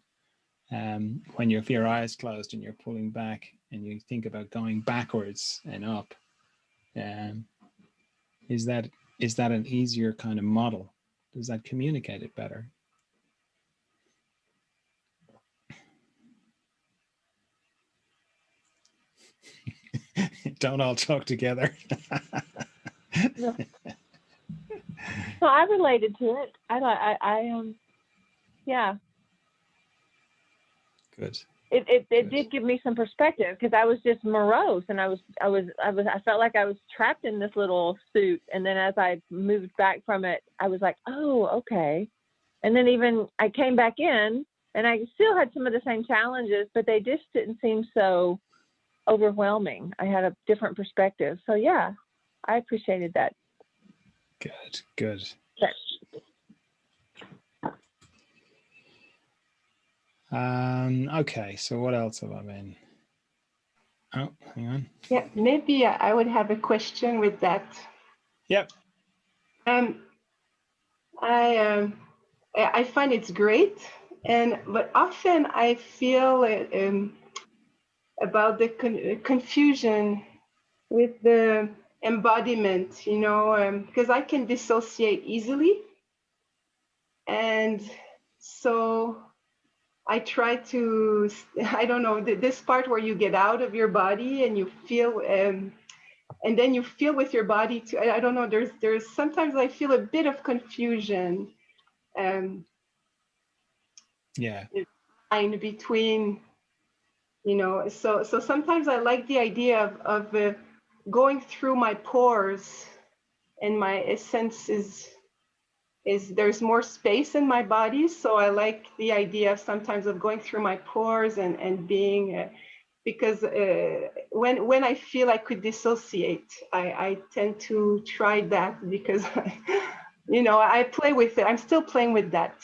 When you have your eyes closed and you're pulling back and you think about going backwards and up, is that an easier kind of model? Does that communicate it better? Don't all talk together. No. So I related to it. Yeah. Good. It did give me some perspective, because I was just morose, and I felt like I was trapped in this little suit. And then as I moved back from it, I was like, oh, okay. And then even I came back in, and I still had some of the same challenges, but they just didn't seem so overwhelming. I had a different perspective. So yeah, I appreciated that. Good. Okay, so what else have I been? Oh, hang on. Yeah, maybe I would have a question with that. Yep. I find it's great, but often I feel about the confusion with the embodiment, because I can dissociate easily, and so I try to, I don't know, this part where you get out of your body and you feel, and then you feel with your body too. I don't know, there's sometimes I feel a bit of confusion. Yeah. Line between, so sometimes I like the idea of going through my pores, and my essence is there's more space in my body. So I like the idea sometimes of going through my pores and being, because when I feel I could dissociate, I tend to try that, because I play with it. I'm still playing with that.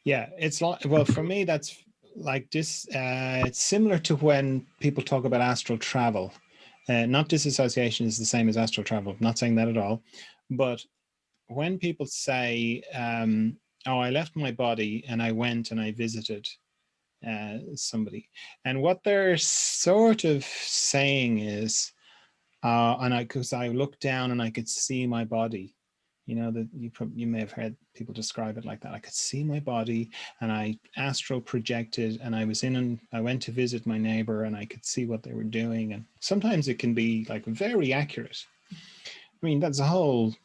Yeah, it's like, well, for me, that's like this. It's similar to when people talk about astral travel. Not disassociation is the same as astral travel. I'm not saying that at all. But when people say, oh, I left my body and I went and I visited somebody, and what they're sort of saying is, because I looked down and I could see my body. That you may have heard people describe it like that. I could see my body, and I astral projected, and I went to visit my neighbor, and I could see what they were doing. And sometimes it can be like very accurate. I mean, that's a whole.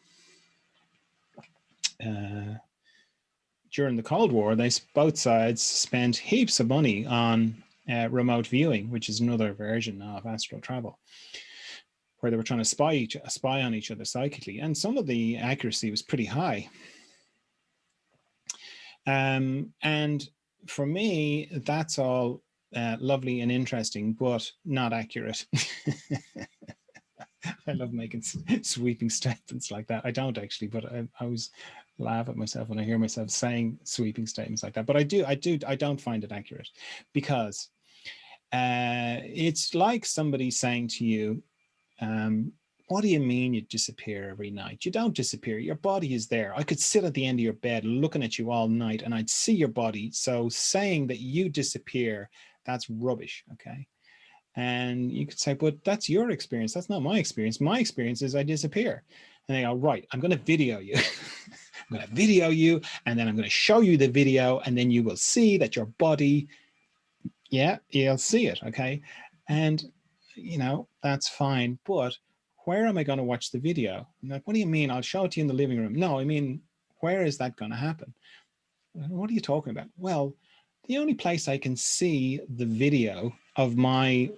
During the Cold War, both sides spent heaps of money on remote viewing, which is another version of astral travel, where they were trying to spy on each other psychically, and some of the accuracy was pretty high. And for me, that's all lovely and interesting, but not accurate. I love making sweeping statements like that. I don't actually, but I always laugh at myself when I hear myself saying sweeping statements like that. But I don't find it accurate, because it's like somebody saying to you, what do you mean you disappear every night? You don't disappear. Your body is there. I could sit at the end of your bed looking at you all night and I'd see your body. So saying that you disappear, that's rubbish, okay? And you could say, but that's your experience. That's not my experience. My experience is I disappear. And they go, right, I'm going to video you. I'm going to video you, and then I'm going to show you the video, and then you will see that your body, yeah, you'll see it, okay? And, you know, that's fine, but where am I going to watch the video? I'm like, what do you mean? I'll show it to you in the living room. No, I mean, where is that going to happen? What are you talking about? Well, the only place I can see the video of my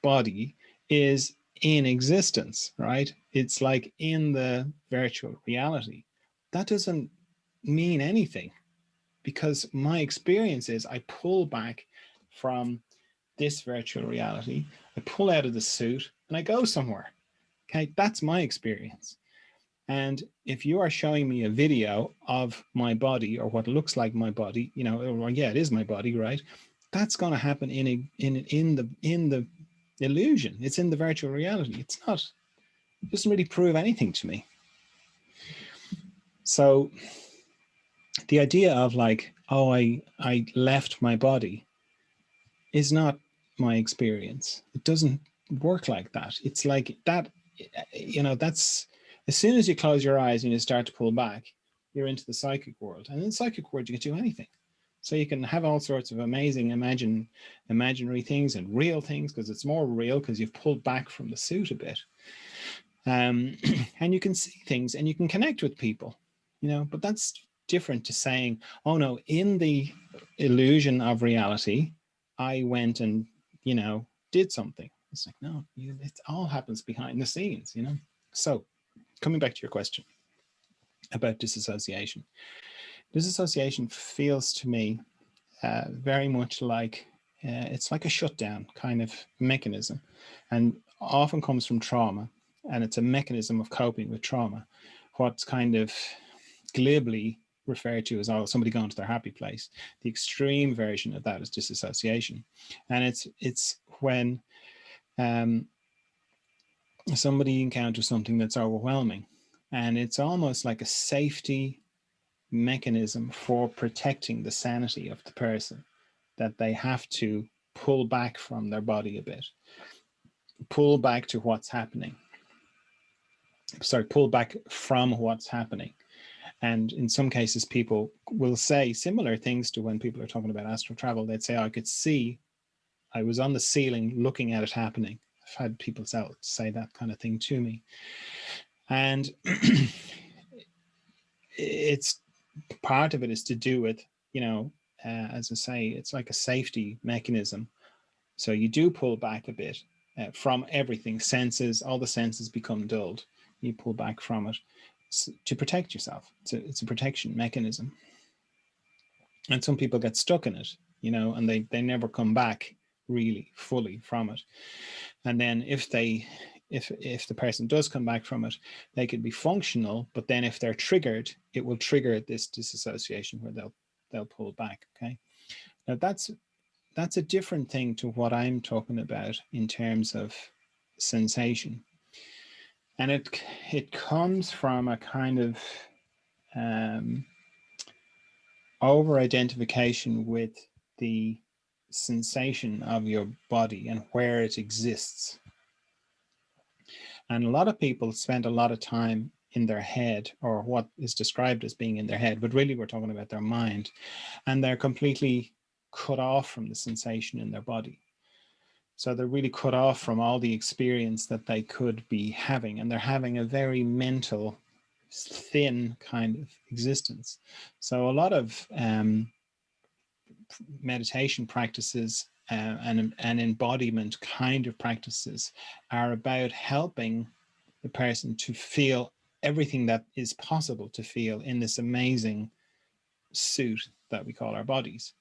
body is in existence, right? It's like in the virtual reality. That doesn't mean anything, because my experience is I pull back from this virtual reality, I pull out of the suit and I go somewhere. Okay, that's my experience. And if you are showing me a video of my body, or what looks like my body, you know, or yeah, it is my body, right? That's going to happen in the illusion. It's in the virtual reality. It's not, it doesn't really prove anything to me. So the idea of like, oh, I left my body is not my experience. It doesn't work like that. It's like that, you know, that's, as soon as you close your eyes and you start to pull back, you're into the psychic world. And in the psychic world, you can do anything. So you can have all sorts of amazing imaginary things and real things, because it's more real because you've pulled back from the suit a bit. And you can see things and you can connect with people, you know, but that's different to saying, oh no, in the illusion of reality, I went and, you know, did something. It's like, no, it all happens behind the scenes, you know? So coming back to your question about disassociation. Disassociation feels to me very much like, it's like a shutdown kind of mechanism, and often comes from trauma. And it's a mechanism of coping with trauma. What's kind of glibly referred to as, oh, somebody going to their happy place. The extreme version of that is disassociation. And it's when somebody encounters something that's overwhelming, and it's almost like a safety mechanism for protecting the sanity of the person, that they have to pull back from their body a bit, pull back to what's happening. Sorry, pull back from what's happening. And in some cases, people will say similar things to when people are talking about astral travel. They'd say, oh, I could see, I was on the ceiling looking at it happening. I've had people say that kind of thing to me. And it's, part of it is to do with, you know, as I say, it's like a safety mechanism. So you do pull back a bit from everything. Senses, all the senses become dulled. You pull back from it to protect yourself. It's a protection mechanism. And some people get stuck in it, you know, and they never come back really fully from it. And then if the person does come back from it, they could be functional, but then if they're triggered, it will trigger this disassociation where they'll pull back. Okay. Now that's a different thing to what I'm talking about in terms of sensation. And it comes from a kind of over-identification with the sensation of your body and where it exists. And a lot of people spend a lot of time in their head, or what is described as being in their head, but really we're talking about their mind, and they're completely cut off from the sensation in their body. So they're really cut off from all the experience that they could be having, and they're having a very mental, thin kind of existence. So a lot of meditation practices and embodiment kind of practices are about helping the person to feel everything that is possible to feel in this amazing suit that we call our bodies.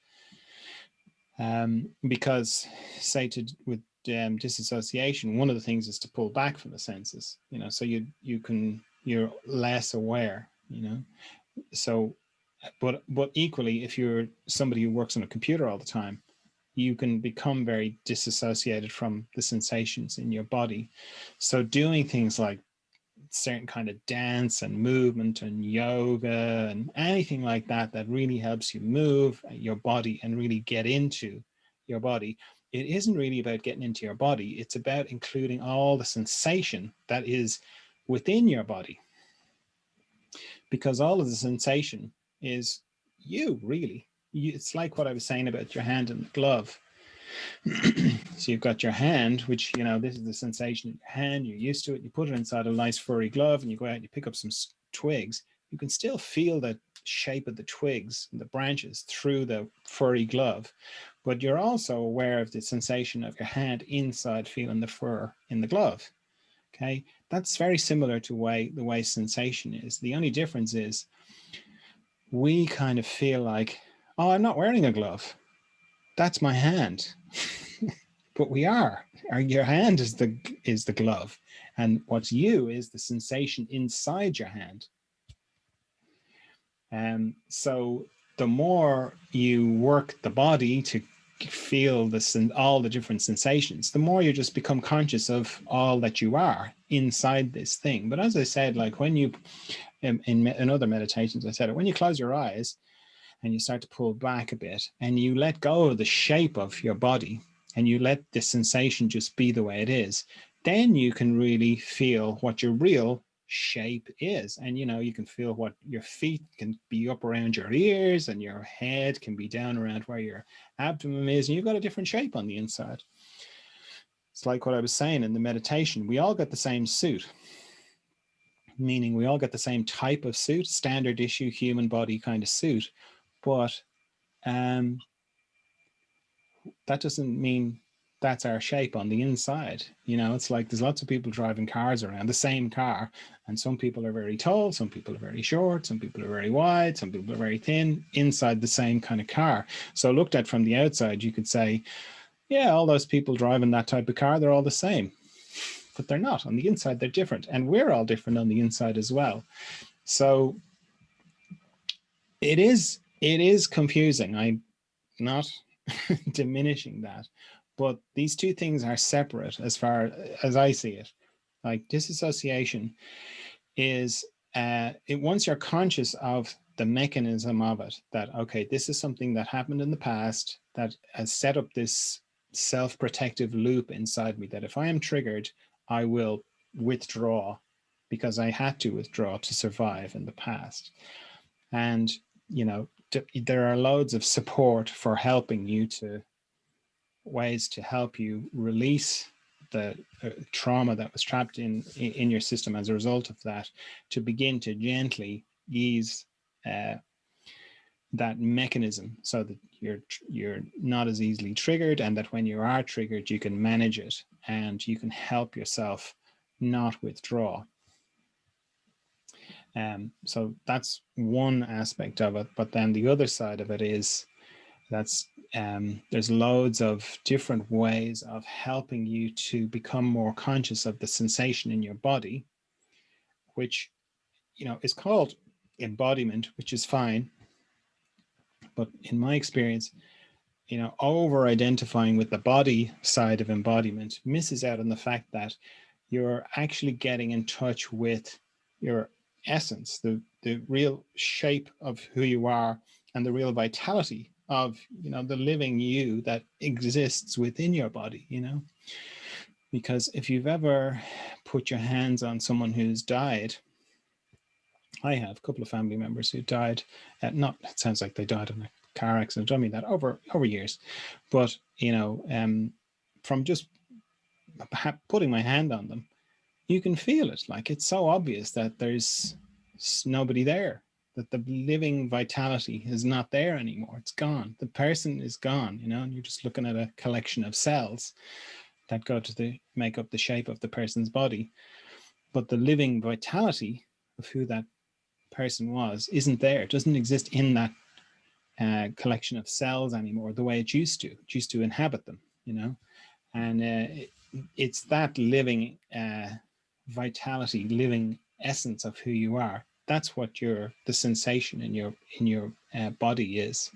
Because say with disassociation, one of the things is to pull back from the senses, you know, so you're less aware, you know. So but equally, if you're somebody who works on a computer all the time, you can become very disassociated from the sensations in your body. So doing things like certain kind of dance and movement and yoga and anything like that really helps you move your body and really get into your body. It isn't really about getting into your body. It's about including all the sensation that is within your body. because all of the sensation is you, really. It's like what I was saying about your hand and the glove. So you've got your hand, which, you know, this is the sensation in your hand. You're used to it. You put it inside a nice furry glove and you go out and you pick up some twigs. You can still feel the shape of the twigs and the branches through the furry glove, but you're also aware of the sensation of your hand inside feeling the fur in the glove. Okay, that's very similar to the way sensation is. The only difference is we kind of feel like, oh, I'm not wearing a glove. That's my hand. But we are. Your hand is the glove, and what's you is the sensation inside your hand. So the more you work the body to feel this and all the different sensations, the more you just become conscious of all that you are inside this thing. But as I said, like when you in other meditations, I said it, when you close your eyes and you start to pull back a bit and you let go of the shape of your body and you let the sensation just be the way it is, then you can really feel what your real shape is. And, you know, you can feel what your feet can be up around your ears and your head can be down around where your abdomen is. And you've got a different shape on the inside. It's like what I was saying in the meditation. We all got the same suit, meaning we all got the same type of suit, standard issue human body kind of suit. But that doesn't mean that's our shape on the inside. You know, it's like there's lots of people driving cars around, the same car, and some people are very tall, some people are very short, some people are very wide, some people are very thin, inside the same kind of car. So looked at from the outside, you could say, yeah, all those people driving that type of car, they're all the same. But they're not. On the inside, they're different. And we're all different on the inside as well. So it is confusing. I'm not diminishing that, but these two things are separate as far as I see it. Like disassociation is once you're conscious of the mechanism of it, that okay, this is something that happened in the past that has set up this self-protective loop inside me, that if I am triggered, I will withdraw because I had to withdraw to survive in the past. And you know, there are loads of support for helping you to ways to help you release the trauma that was trapped in your system as a result of that, to begin to gently ease that mechanism so that you're not as easily triggered, and that when you are triggered, you can manage it and you can help yourself not withdraw. So that's one aspect of it. But then the other side of it is there's loads of different ways of helping you to become more conscious of the sensation in your body, which, you know, is called embodiment, which is fine. But in my experience, you know, over identifying with the body side of embodiment misses out on the fact that you're actually getting in touch with your essence, the real shape of who you are, and the real vitality of, you know, the living you that exists within your body, you know. Because if you've ever put your hands on someone who's died, I have a couple of family members who died, it sounds like they died in a car accident. I mean that over years, but you know, from just putting my hand on them, you can feel it. Like it's so obvious that there's nobody there, that the living vitality is not there anymore. It's gone. The person is gone, you know, and you're just looking at a collection of cells that go to make up the shape of the person's body. But the living vitality of who that person was isn't there. It doesn't exist in that collection of cells anymore the way it used to. It used to inhabit them, you know. And it's that living vitality, living essence of who you are. That's what the sensation in your body is.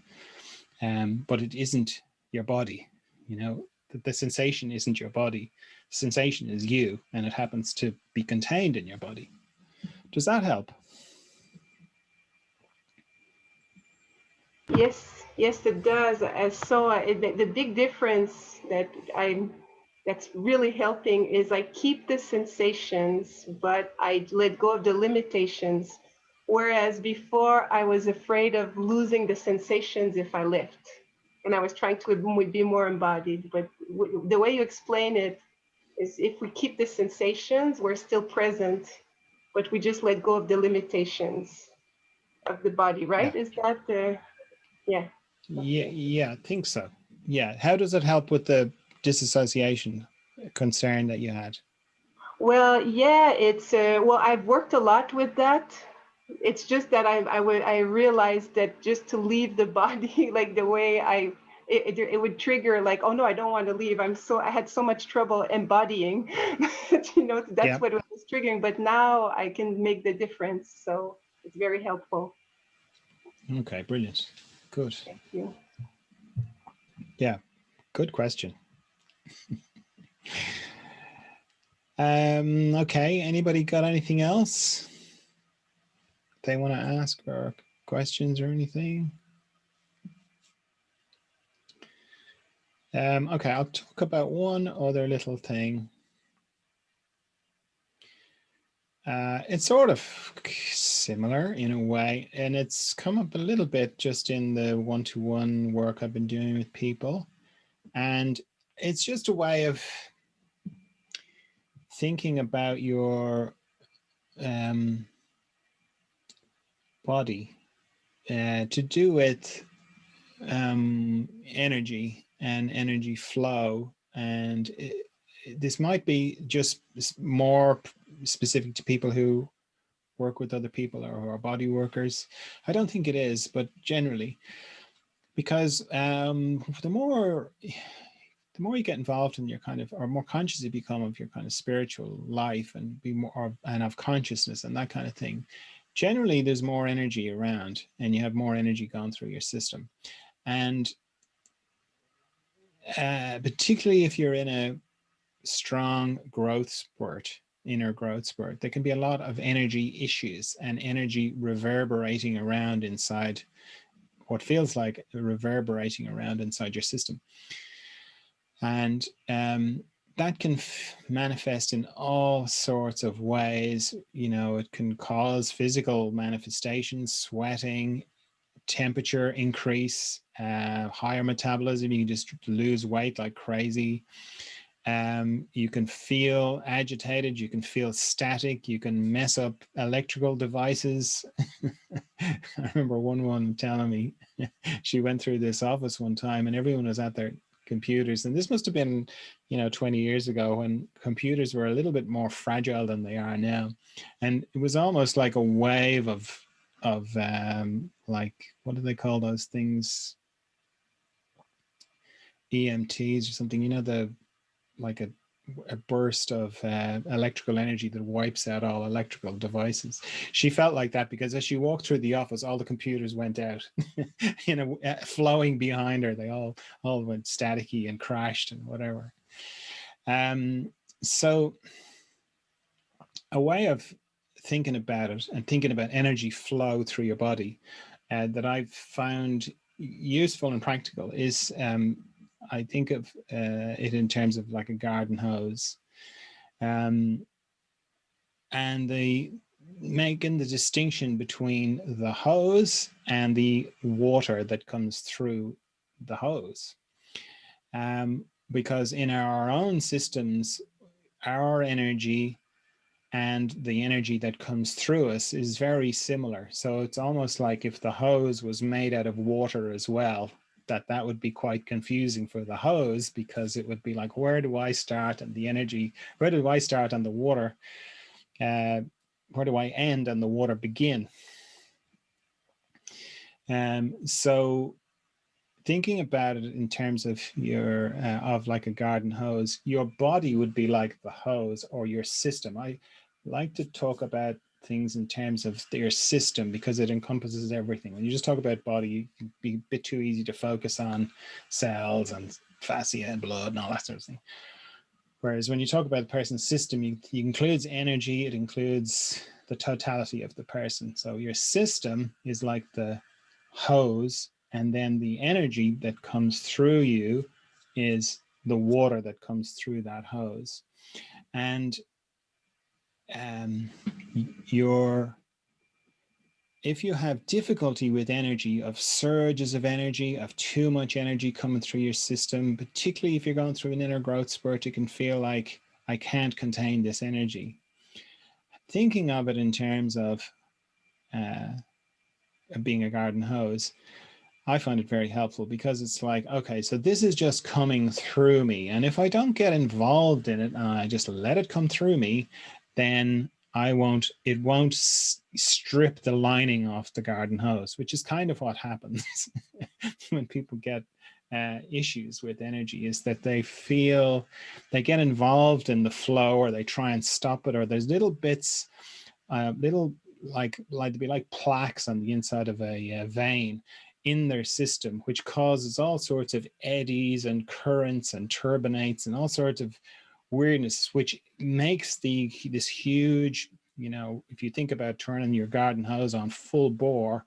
But it isn't your body, you know. The sensation isn't your body. Sensation is you, and it happens to be contained in your body. Does that help? Yes, it does. So the big difference that's really helping is I keep the sensations, but I let go of the limitations Whereas before I was afraid of losing the sensations if I lift. And I was trying to be more embodied. But the way you explain it is if we keep the sensations, we're still present, but we just let go of the limitations of the body, Yeah. right? Is that the, yeah. Yeah, Okay. yeah, I think so. Yeah. How does it help with the disassociation concern that you had? Well, yeah, it's, well, I've worked a lot with that. It's just that I realized that just to leave the body, like the way it would trigger like, oh no, I don't want to leave. I had so much trouble embodying, you know, that's Yeah. what was triggering, but now I can make the difference. So it's very helpful. Okay, brilliant. Good. Thank you. Yeah, good question. Okay, anybody got anything else they want to ask or questions or anything? Okay, I'll talk about one other little thing. It's sort of similar in a way, and it's come up a little bit just in the one-to-one work I've been doing with people. And it's just a way of thinking about your body to do with energy and energy flow. And this might be just more specific to people who work with other people or who are body workers. I don't think it is, but generally, because the more you get involved in your kind of, or more conscious you become of your kind of spiritual life and be more, and of consciousness and that kind of thing, generally there's more energy around and you have more energy going through your system. And particularly if you're in a strong growth spurt, inner growth spurt, there can be a lot of energy issues and energy reverberating around inside, what feels like reverberating around inside your system. And that can manifest in all sorts of ways. You know, it can cause physical manifestations, sweating, temperature increase, higher metabolism. You can just lose weight like crazy. You can feel agitated, you can feel static, you can mess up electrical devices. I remember one woman telling me she went through this office one time and everyone was at their computers, and this must have been 20 years ago when computers were a little bit more fragile than they are now, and it was almost like a wave of like, what do they call those things, EMTs or something, the like a burst of electrical energy that wipes out all electrical devices. She felt like that because as she walked through the office, all the computers went out, flowing behind her. They all went staticky and crashed and whatever. So a way of thinking about it and thinking about energy flow through your body that I've found useful and practical is I think of it in terms of like a garden hose, and making the distinction between the hose and the water that comes through the hose. Because in our own systems, our energy and the energy that comes through us is very similar. So it's almost like if the hose was made out of water as well, that would be quite confusing for the hose, because it would be like, where do I start and the energy, where do I start and the water, where do I end and the water begin? So thinking about it in terms of your of like a garden hose, your body would be like the hose, or your system. I like to talk about things in terms of your system because it encompasses everything. When you just talk about body, it can be a bit too easy to focus on cells and fascia and blood and all that sort of thing. Whereas when you talk about the person's system, it includes energy, it includes the totality of the person. So your system is like the hose, and then the energy that comes through you is the water that comes through that hose. And your if you have difficulty with energy, of surges of energy, of too much energy coming through your system, particularly if you're going through an inner growth spurt, you can feel like, I can't contain this energy. Thinking of it in terms of being a garden hose, I find it very helpful, because it's like, okay, so this is just coming through me. And if I don't get involved in it and I just let it come through me, then it won't strip the lining off the garden hose, which is kind of what happens when people get issues with energy, is that they get involved in the flow, or they try and stop it, or there's little bits, little like to be like plaques on the inside of a vein in their system, which causes all sorts of eddies and currents and turbinates and all sorts of weirdness, which makes this huge, if you think about turning your garden hose on full bore,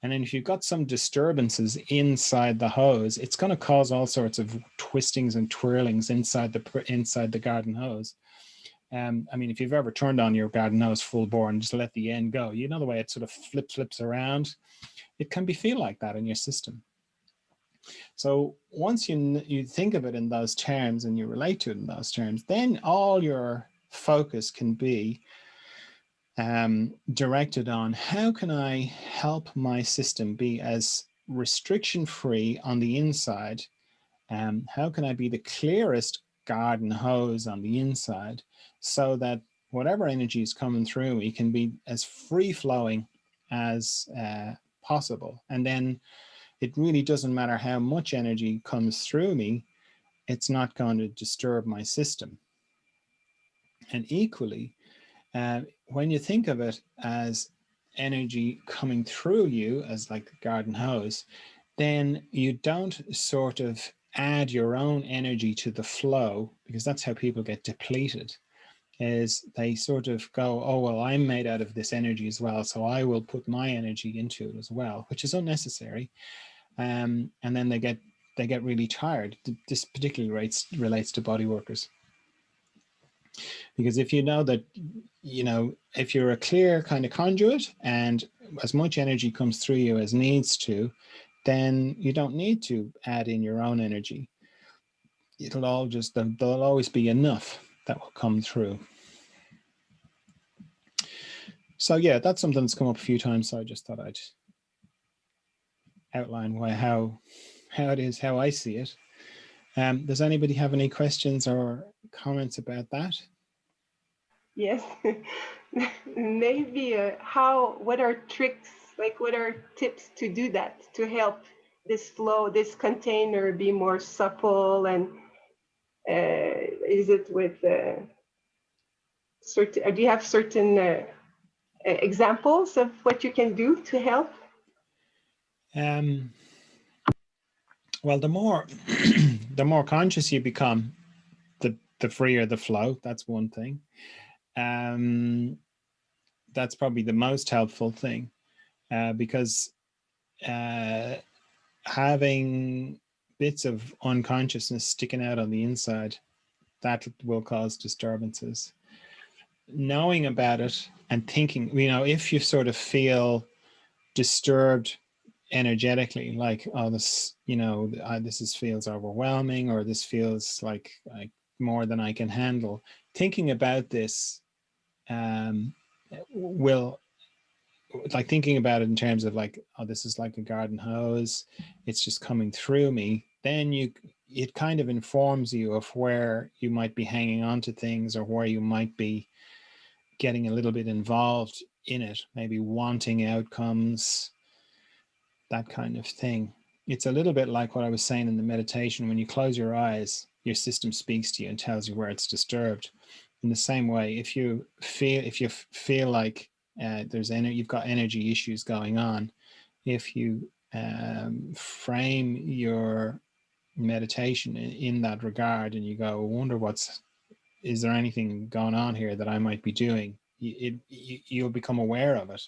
and then if you've got some disturbances inside the hose, it's going to cause all sorts of twistings and twirlings inside the garden hose. I mean, if you've ever turned on your garden hose full bore and just let the end go, you know the way it sort of flips around. It can feel like that in your system. So once you think of it in those terms and you relate to it in those terms, then all your focus can be directed on, how can I help my system be as restriction-free on the inside? How can I be the clearest garden hose on the inside, so that whatever energy is coming through me can be as free-flowing as possible? And then it really doesn't matter how much energy comes through me, it's not going to disturb my system. And equally, when you think of it as energy coming through you as like a garden hose, then you don't sort of add your own energy to the flow, because that's how people get depleted, is they sort of go, oh, well, I'm made out of this energy as well, so I will put my energy into it as well, which is unnecessary. And then they get really tired. This particularly relates to body workers. Because if you know that, if you're a clear kind of conduit and as much energy comes through you as needs to, then you don't need to add in your own energy. There'll always be enough that will come through. So yeah, that's something that's come up a few times. So I just thought I'd outline how it is, how I see it. Does anybody have any questions or comments about that? Yes, maybe what are tricks, like what are tips to do that, to help this flow, this container be more supple? And is it with certain, do you have certain examples of what you can do to help? Well, the more conscious you become, the freer the flow. That's one thing. That's probably the most helpful thing, because having bits of unconsciousness sticking out on the inside, that will cause disturbances. Knowing about it and thinking, if you sort of feel disturbed energetically, like, oh, this, this feels overwhelming, or this feels like more than I can handle. Thinking about this will, like, thinking about it in terms of like, oh, this is like a garden hose, it's just coming through me. Then it kind of informs you of where you might be hanging on to things, or where you might be getting a little bit involved in it, maybe wanting outcomes, that kind of thing. It's a little bit like what I was saying in the meditation. When you close your eyes, your system speaks to you and tells you where it's disturbed. In the same way, if you feel like you've got energy issues going on, if you frame your meditation in that regard, and you go, I wonder is there anything going on here that I might be doing? You'll become aware of it,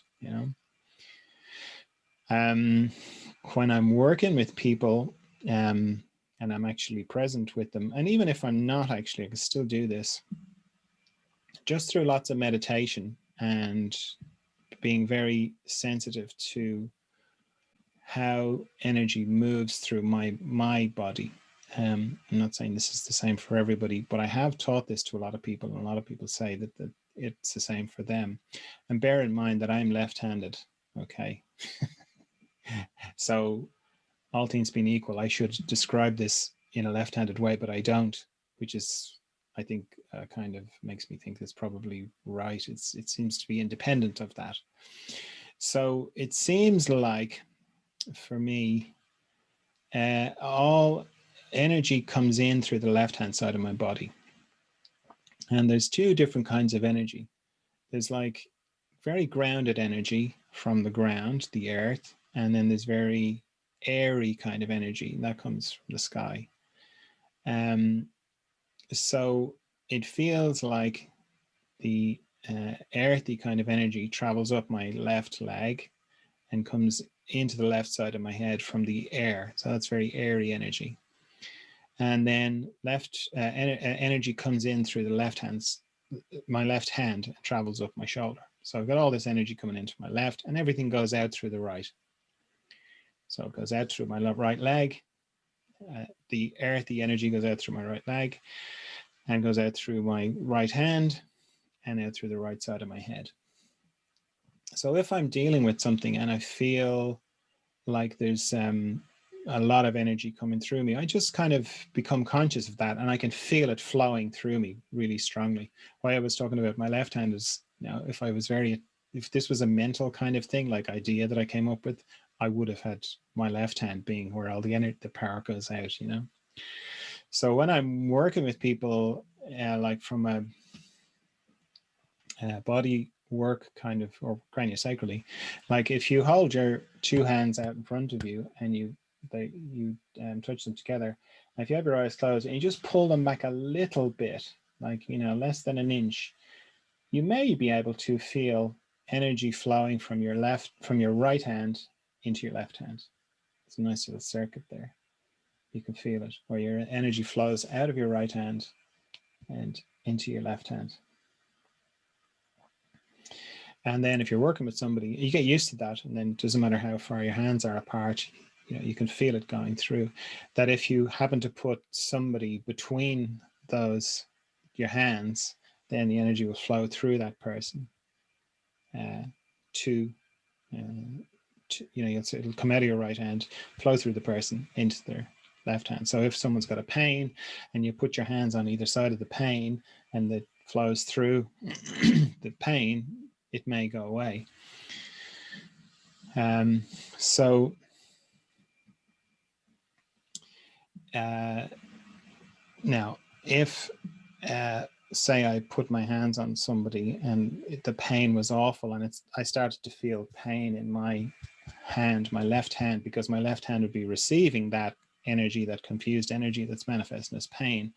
when I'm working with people, and I'm actually present with them, and even if I'm not actually, I can still do this just through lots of meditation and being very sensitive to how energy moves through my body. I'm not saying this is the same for everybody, but I have taught this to a lot of people, and a lot of people say that it's the same for them. And bear in mind that I'm left-handed, okay? So all things being equal, I should describe this in a left-handed way, but I don't, which is, I think, kind of makes me think that's probably right. It seems to be independent of that. So it seems like, for me, all energy comes in through the left-hand side of my body. And there's two different kinds of energy. There's like very grounded energy from the ground, the earth, and then there's very airy kind of energy that comes from the sky. So it feels like the earthy kind of energy travels up my left leg and comes into the left side of my head from the air. So that's very airy energy. And then energy comes in through the my left hand and travels up my shoulder. So I've got all this energy coming into my left, and everything goes out through the right. So it goes out through my right leg. The earthy energy goes out through my right leg and goes out through my right hand and out through the right side of my head. So if I'm dealing with something and I feel like there's a lot of energy coming through me, I just kind of become conscious of that, and I can feel it flowing through me really strongly. Why I was talking about my left hand is, if this was a mental kind of thing, like idea that I came up with, I would have had my left hand being where all the power goes out, you know. So when I'm working with people, like from a body work kind of, or craniosacrally, like if you hold your two hands out in front of you and you touch them together, if you have your eyes closed and you just pull them back a little bit, like, you know, less than an inch, you may be able to feel energy flowing from your right hand into your left hand. It's a nice little circuit there. You can feel it, where your energy flows out of your right hand and into your left hand. And then if you're working with somebody, you get used to that, and then it doesn't matter how far your hands are apart, you know, you can feel it going through. That if you happen to put somebody between your hands, then the energy will flow through that person it'll come out of your right hand, flow through the person into their left hand. So if someone's got a pain and you put your hands on either side of the pain and it flows through the pain, it may go away. So now, if say I put my hands on somebody and the pain was awful, and I started to feel pain in my hand, my left hand, because my left hand would be receiving that energy, that confused energy that's manifesting as pain,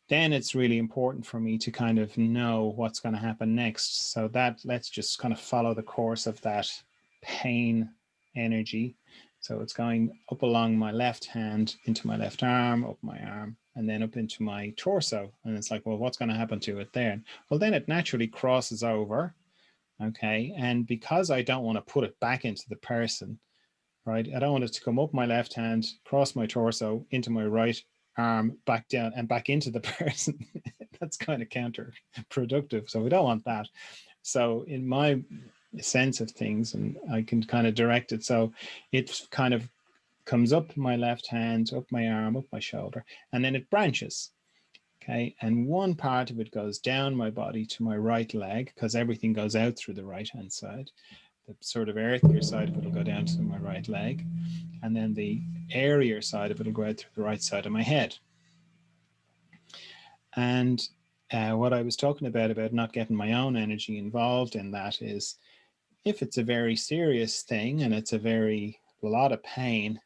then it's really important for me to kind of know what's going to happen next. So that let's just kind of follow the course of that pain energy. So it's going up along my left hand, into my left arm, up my arm, and then up into my torso. And it's like, well, what's going to happen to it there? Well, then it naturally crosses over. Okay. And because I don't want to put it back into the person, right? I don't want it to come up my left hand, cross my torso, into my right arm, back down and back into the person. That's kind of counterproductive. So we don't want that. So in my sense of things, and I can kind of direct it, so it kind of comes up my left hand, up my arm, up my shoulder, and then it branches. Okay, and one part of it goes down my body to my right leg, because everything goes out through the right hand side. The sort of earthier side of it will go down to my right leg, and then the airier side of it will go out through the right side of my head. And what I was talking about not getting my own energy involved in that is, if it's a very serious thing and it's a lot of pain,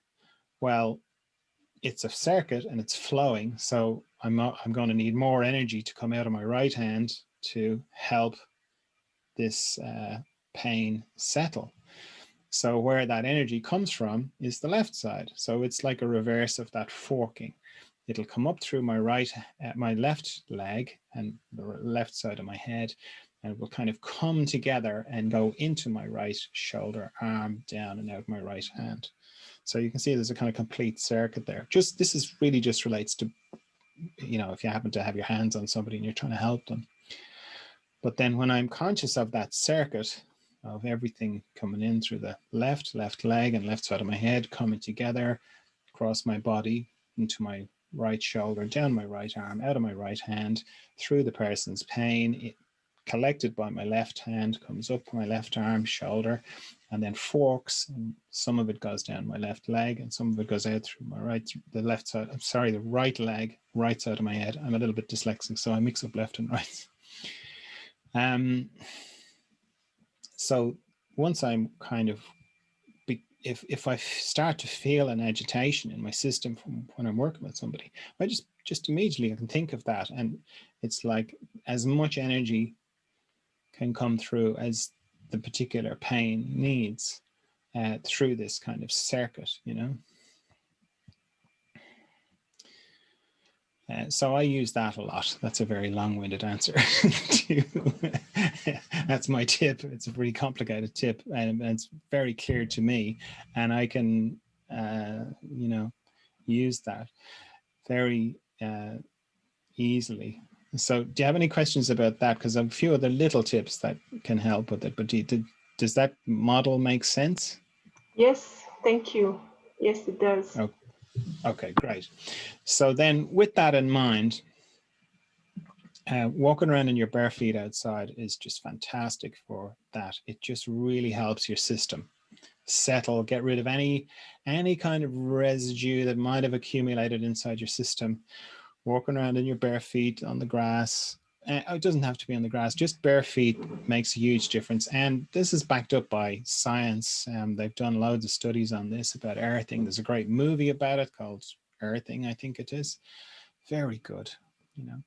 well, it's a circuit and it's flowing. So I'm going to need more energy to come out of my right hand to help this pain settle. So where that energy comes from is the left side. So it's like a reverse of that forking. It'll come up through my left leg and the left side of my head, and it will kind of come together and go into my right shoulder, arm down and out my right hand. So you can see there's a kind of complete circuit there. Just this is really just relates to, you know, if you happen to have your hands on somebody and you're trying to help them. But then when I'm conscious of that circuit of everything coming in through the left leg and left side of my head, coming together across my body into my right shoulder, down my right arm, out of my right hand, through the person's pain, it, collected by my left hand, comes up my left arm, shoulder, and then forks, and some of it goes down my left leg and some of it goes out through my right, the left side, I'm sorry, the right leg, right side of my head. I'm a little bit dyslexic, so I mix up left and right. So once I'm kind of, if I start to feel an agitation in my system from when I'm working with somebody, I just immediately I can think of that, and it's like as much energy can come through as the particular pain needs through this kind of circuit, you know. So I use that a lot. That's a very long-winded answer. That's my tip. It's a pretty complicated tip, and it's very clear to me, and I can, you know, use that very easily. So do you have any questions about that? Because I have a few other little tips that can help with it, but does that model make sense? Yes, thank you. Yes, it does. Oh, okay, great. So then with that in mind, walking around in your bare feet outside is just fantastic for that. It just really helps your system settle, get rid of any kind of residue that might have accumulated inside your system. Walking around in your bare feet on the grass. It doesn't have to be on the grass, just bare feet makes a huge difference. And this is backed up by science. They've done loads of studies on this about earthing. There's a great movie about it called Earthing, I think it is. Very good, you know.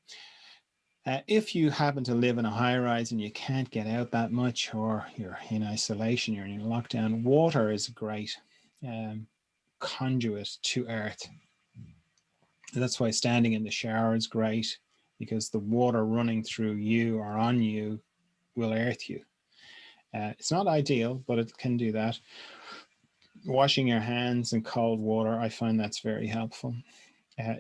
If you happen to live in a high rise and you can't get out that much, or you're in isolation, you're in lockdown, water is a great conduit to earth. That's why standing in the shower is great, because the water running through you or on you will earth you. It's not ideal, but it can do that. Washing your hands in cold water, I find that's very helpful.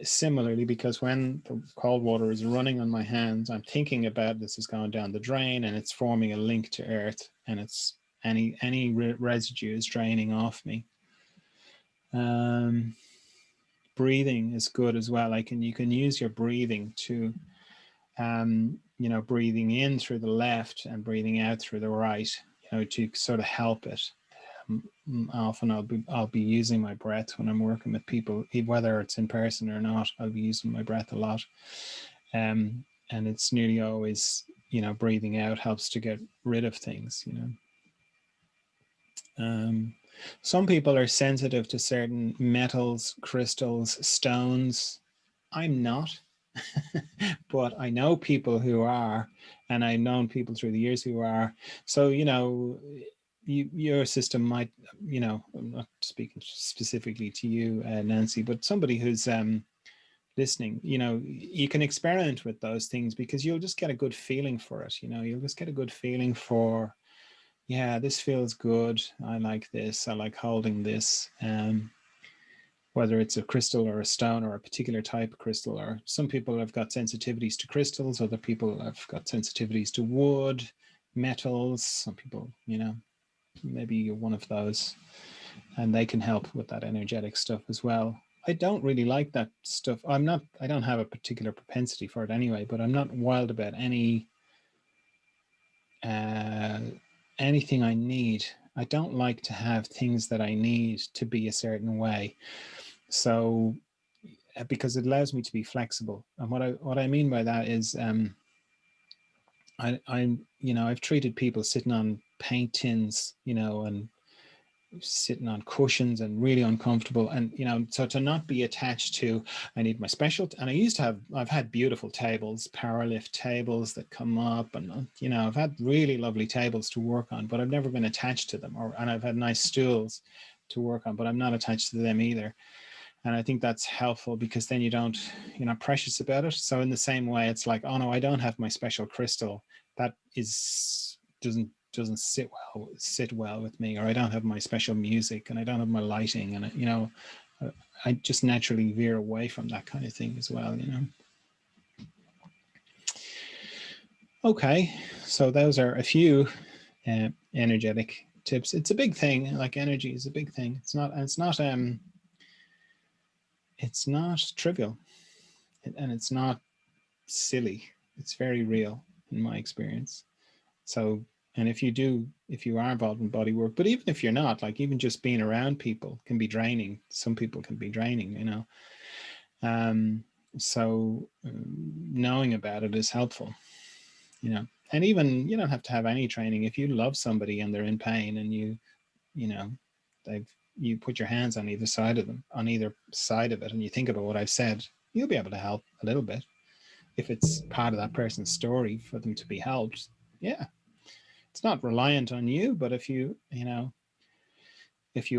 Similarly, because when the cold water is running on my hands, I'm thinking about this is going down the drain and it's forming a link to earth, and it's any residue is draining off me. Breathing is good as well. You can use your breathing to, you know, breathing in through the left and breathing out through the right, you know, to sort of help it. Often I'll be using my breath when I'm working with people, whether it's in person or not. I'll be using my breath a lot, and it's nearly always, you know, breathing out helps to get rid of things, you know. Some people are sensitive to certain metals, crystals, stones. I'm not, but I know people who are, and I've known people through the years who are. So, you know, your system might, you know, I'm not speaking specifically to you, Nancy, but somebody who's listening, you know, you can experiment with those things because you'll just get a good feeling for it. You know, you'll just get a good feeling for, yeah, this feels good. I like this. I like holding this. Whether it's a crystal or a stone or a particular type of crystal, or some people have got sensitivities to crystals, other people have got sensitivities to wood, metals. Some people, you know, maybe you're one of those, and they can help with that energetic stuff as well. I don't really like that stuff. I don't have a particular propensity for it anyway, but I'm not wild about anything I need. I don't like to have things that I need to be a certain way. So, because it allows me to be flexible. And what I mean by that is, I'm, you know, I've treated people sitting on paint tins, you know, and sitting on cushions and really uncomfortable, and you know, so to not be attached to, I need my special, and I've had beautiful tables, power lift tables that come up, and you know, I've had really lovely tables to work on, but I've never been attached to them, and I've had nice stools to work on, but I'm not attached to them either. And I think that's helpful because then you're not precious about it. So in the same way, it's like, oh no, I don't have my special crystal that doesn't sit well with me, or I don't have my special music and I don't have my lighting, and you know, I just naturally veer away from that kind of thing as well, you know. Okay, so those are a few energetic tips. It's a big thing. Like energy is a big thing. It's not trivial, and it's not silly. It's very real in my experience. So, and if you are involved in body work, but even if you're not, like even just being around people can be draining. Some people can be draining, you know. Knowing about it is helpful, you know. And even you don't have to have any training. If you love somebody and they're in pain, and you know, you put your hands on either side of it, and you think about what I've said, you'll be able to help a little bit. If it's part of that person's story for them to be helped, yeah. It's not reliant on you, but if you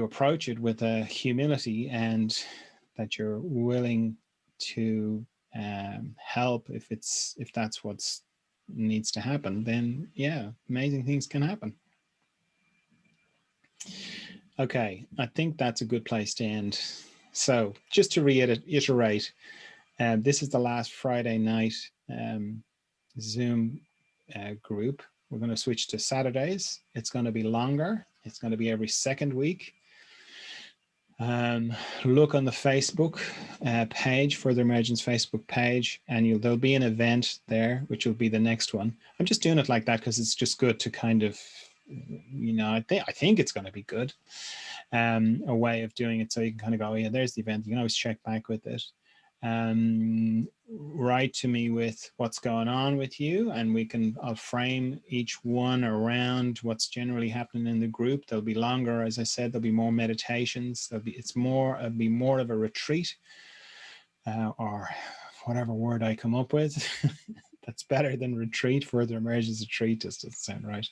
approach it with a humility and that you're willing to help, if that's what's needs to happen, then yeah, amazing things can happen. Okay, I think that's a good place to end. So just to reiterate, this is the last Friday night Zoom group. We're going to switch to Saturdays. It's going to be longer. It's going to be every second week. Look on the Facebook page, Further Emergence Facebook page, and there'll be an event there, which will be the next one. I'm just doing it like that because it's just good to kind of, you know, I think it's going to be good. A way of doing it so you can kind of go, oh, yeah, there's the event. You can always check back with it. Write to me with what's going on with you, and I'll frame each one around what's generally happening in the group. There'll be longer, as I said, there'll be more meditations. It'll be more of a retreat, or whatever word I come up with. That's better than retreat. Further Emergence retreat just doesn't sound right.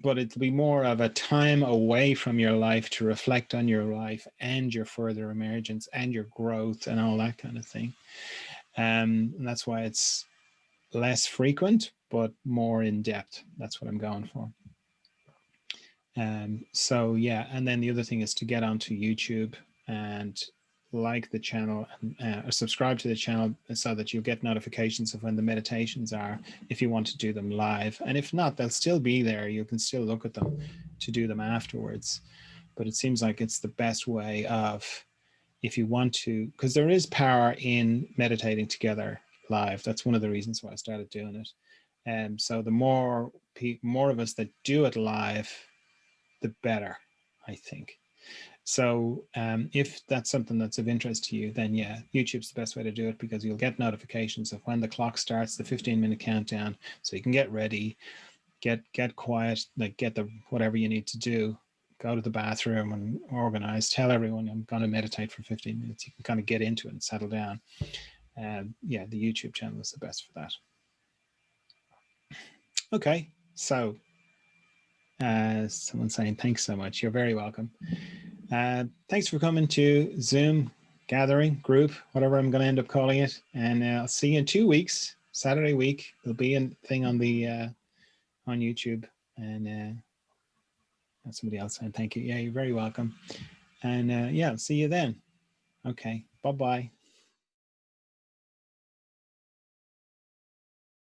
But it'll be more of a time away from your life to reflect on your life and your further emergence and your growth and all that kind of thing. And that's why it's less frequent, but more in depth. That's what I'm going for. So yeah, and then the other thing is to get onto YouTube and like the channel and subscribe to the channel so that you'll get notifications of when the meditations are, if you want to do them live. And if not, they'll still be there. You can still look at them to do them afterwards. But it seems like it's the best way of, if you want to, because there is power in meditating together live. That's one of the reasons why I started doing it. And so the more of us that do it live, the better, I think. So if that's something that's of interest to you, then yeah, YouTube's the best way to do it, because you'll get notifications of when the clock starts, the 15-minute countdown, so you can get ready, get quiet, like get the whatever you need to do, go to the bathroom and organize, tell everyone I'm going to meditate for 15 minutes. You can kind of get into it and settle down. Yeah, the YouTube channel is the best for that. Okay, so someone's saying thanks so much. You're very welcome. Thanks for coming to Zoom gathering group, whatever I'm going to end up calling it. And I'll see you in 2 weeks, Saturday week. There'll be a thing on the on YouTube. And somebody else saying thank you. Yeah, you're very welcome. And yeah, I'll see you then. Okay, bye-bye.